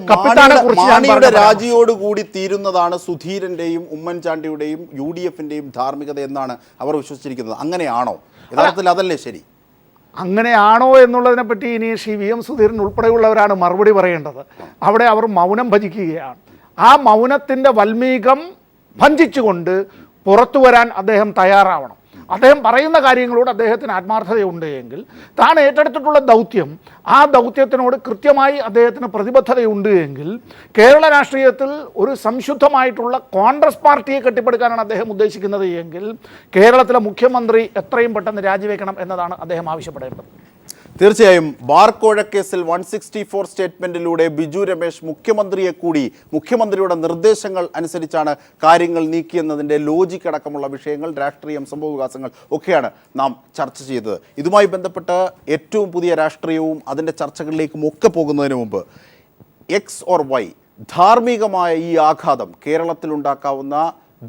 മാണിയുടെ രാജിയോടുകൂടി തീരുന്നതാണ് സുധീരന്റെയും ഉമ്മൻചാണ്ടിയുടെയും UDF-ന്റെയും ധാർമ്മികത എന്നാണ് അവർ വിശ്വസിച്ചിരിക്കുന്നത്. അങ്ങനെയാണോ? യഥാർത്ഥത്തിൽ അതല്ലേ ശരി? അങ്ങനെയാണോ എന്നുള്ളതിനെ പറ്റി ഇനി ശ്രീ VM സുധീരൻ ഉൾപ്പെടെയുള്ളവരാണ് മറുപടി പറയേണ്ടത്. അവിടെ അവർ മൗനം ഭജിക്കുകയാണ്. ആ മൗനത്തിൻ്റെ വൽമീകം ഭഞ്ജിച്ചുകൊണ്ട് പുറത്തു വരാൻ അദ്ദേഹം തയ്യാറാവണം. അദ്ദേഹം പറയുന്ന കാര്യങ്ങളോട് അദ്ദേഹത്തിന് ആത്മാർത്ഥതയുണ്ട് എങ്കിൽ, താൻ ഏറ്റെടുത്തിട്ടുള്ള ദൗത്യം, ആ ദൗത്യത്തിനോട് കൃത്യമായി അദ്ദേഹത്തിന് പ്രതിബദ്ധതയുണ്ട് എങ്കിൽ, കേരള രാഷ്ട്രീയത്തിൽ ഒരു സംശുദ്ധമായിട്ടുള്ള കോൺഗ്രസ് പാർട്ടിയെ കെട്ടിപ്പടുക്കാനാണ് അദ്ദേഹം ഉദ്ദേശിക്കുന്നത് എങ്കിൽ, കേരളത്തിലെ മുഖ്യമന്ത്രി എത്രയും പെട്ടെന്ന് രാജിവെക്കണം എന്നതാണ് അദ്ദേഹം ആവശ്യപ്പെടേണ്ടത്. തീർച്ചയായും ബാർ കോഴ കേസിൽ 164 സ്റ്റേറ്റ്മെന്റിലൂടെ ബിജു രമേശ് മുഖ്യമന്ത്രിയുടെ നിർദ്ദേശങ്ങൾ അനുസരിച്ചാണ് കാര്യങ്ങൾ നീക്കിയെന്നതിൻ്റെ ലോജിക് അടക്കമുള്ള വിഷയങ്ങൾ, രാഷ്ട്രീയം, സംഭവവികാസങ്ങൾ ഒക്കെയാണ് നാം ചർച്ച ചെയ്തത്. ഇതുമായി ബന്ധപ്പെട്ട് ഏറ്റവും പുതിയ രാഷ്ട്രീയവും അതിൻ്റെ ചർച്ചകളിലേക്കും ഒക്കെ പോകുന്നതിന് മുമ്പ് X or Y ധാർമ്മികമായ ഈ ആഘാതം കേരളത്തിലുണ്ടാക്കാവുന്ന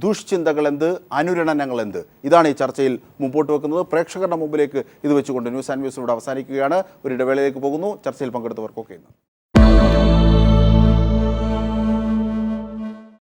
ദുഷ്ചിന്തകൾ എന്ത്, അനുരണനങ്ങൾ എന്ത്, ഇതാണ് ഈ ചർച്ചയിൽ മുമ്പോട്ട് വെക്കുന്നത്. പ്രേക്ഷകരുടെ മുമ്പിലേക്ക് ഇത് വെച്ചുകൊണ്ട് ന്യൂസ് ആൻഡ് വ്യൂസ് ഇവിടെ അവസാനിക്കുകയാണ്. ഒരു ഇടവേളയിലേക്ക് പോകുന്നു. ചർച്ചയിൽ പങ്കെടുത്തവർക്കൊക്കെ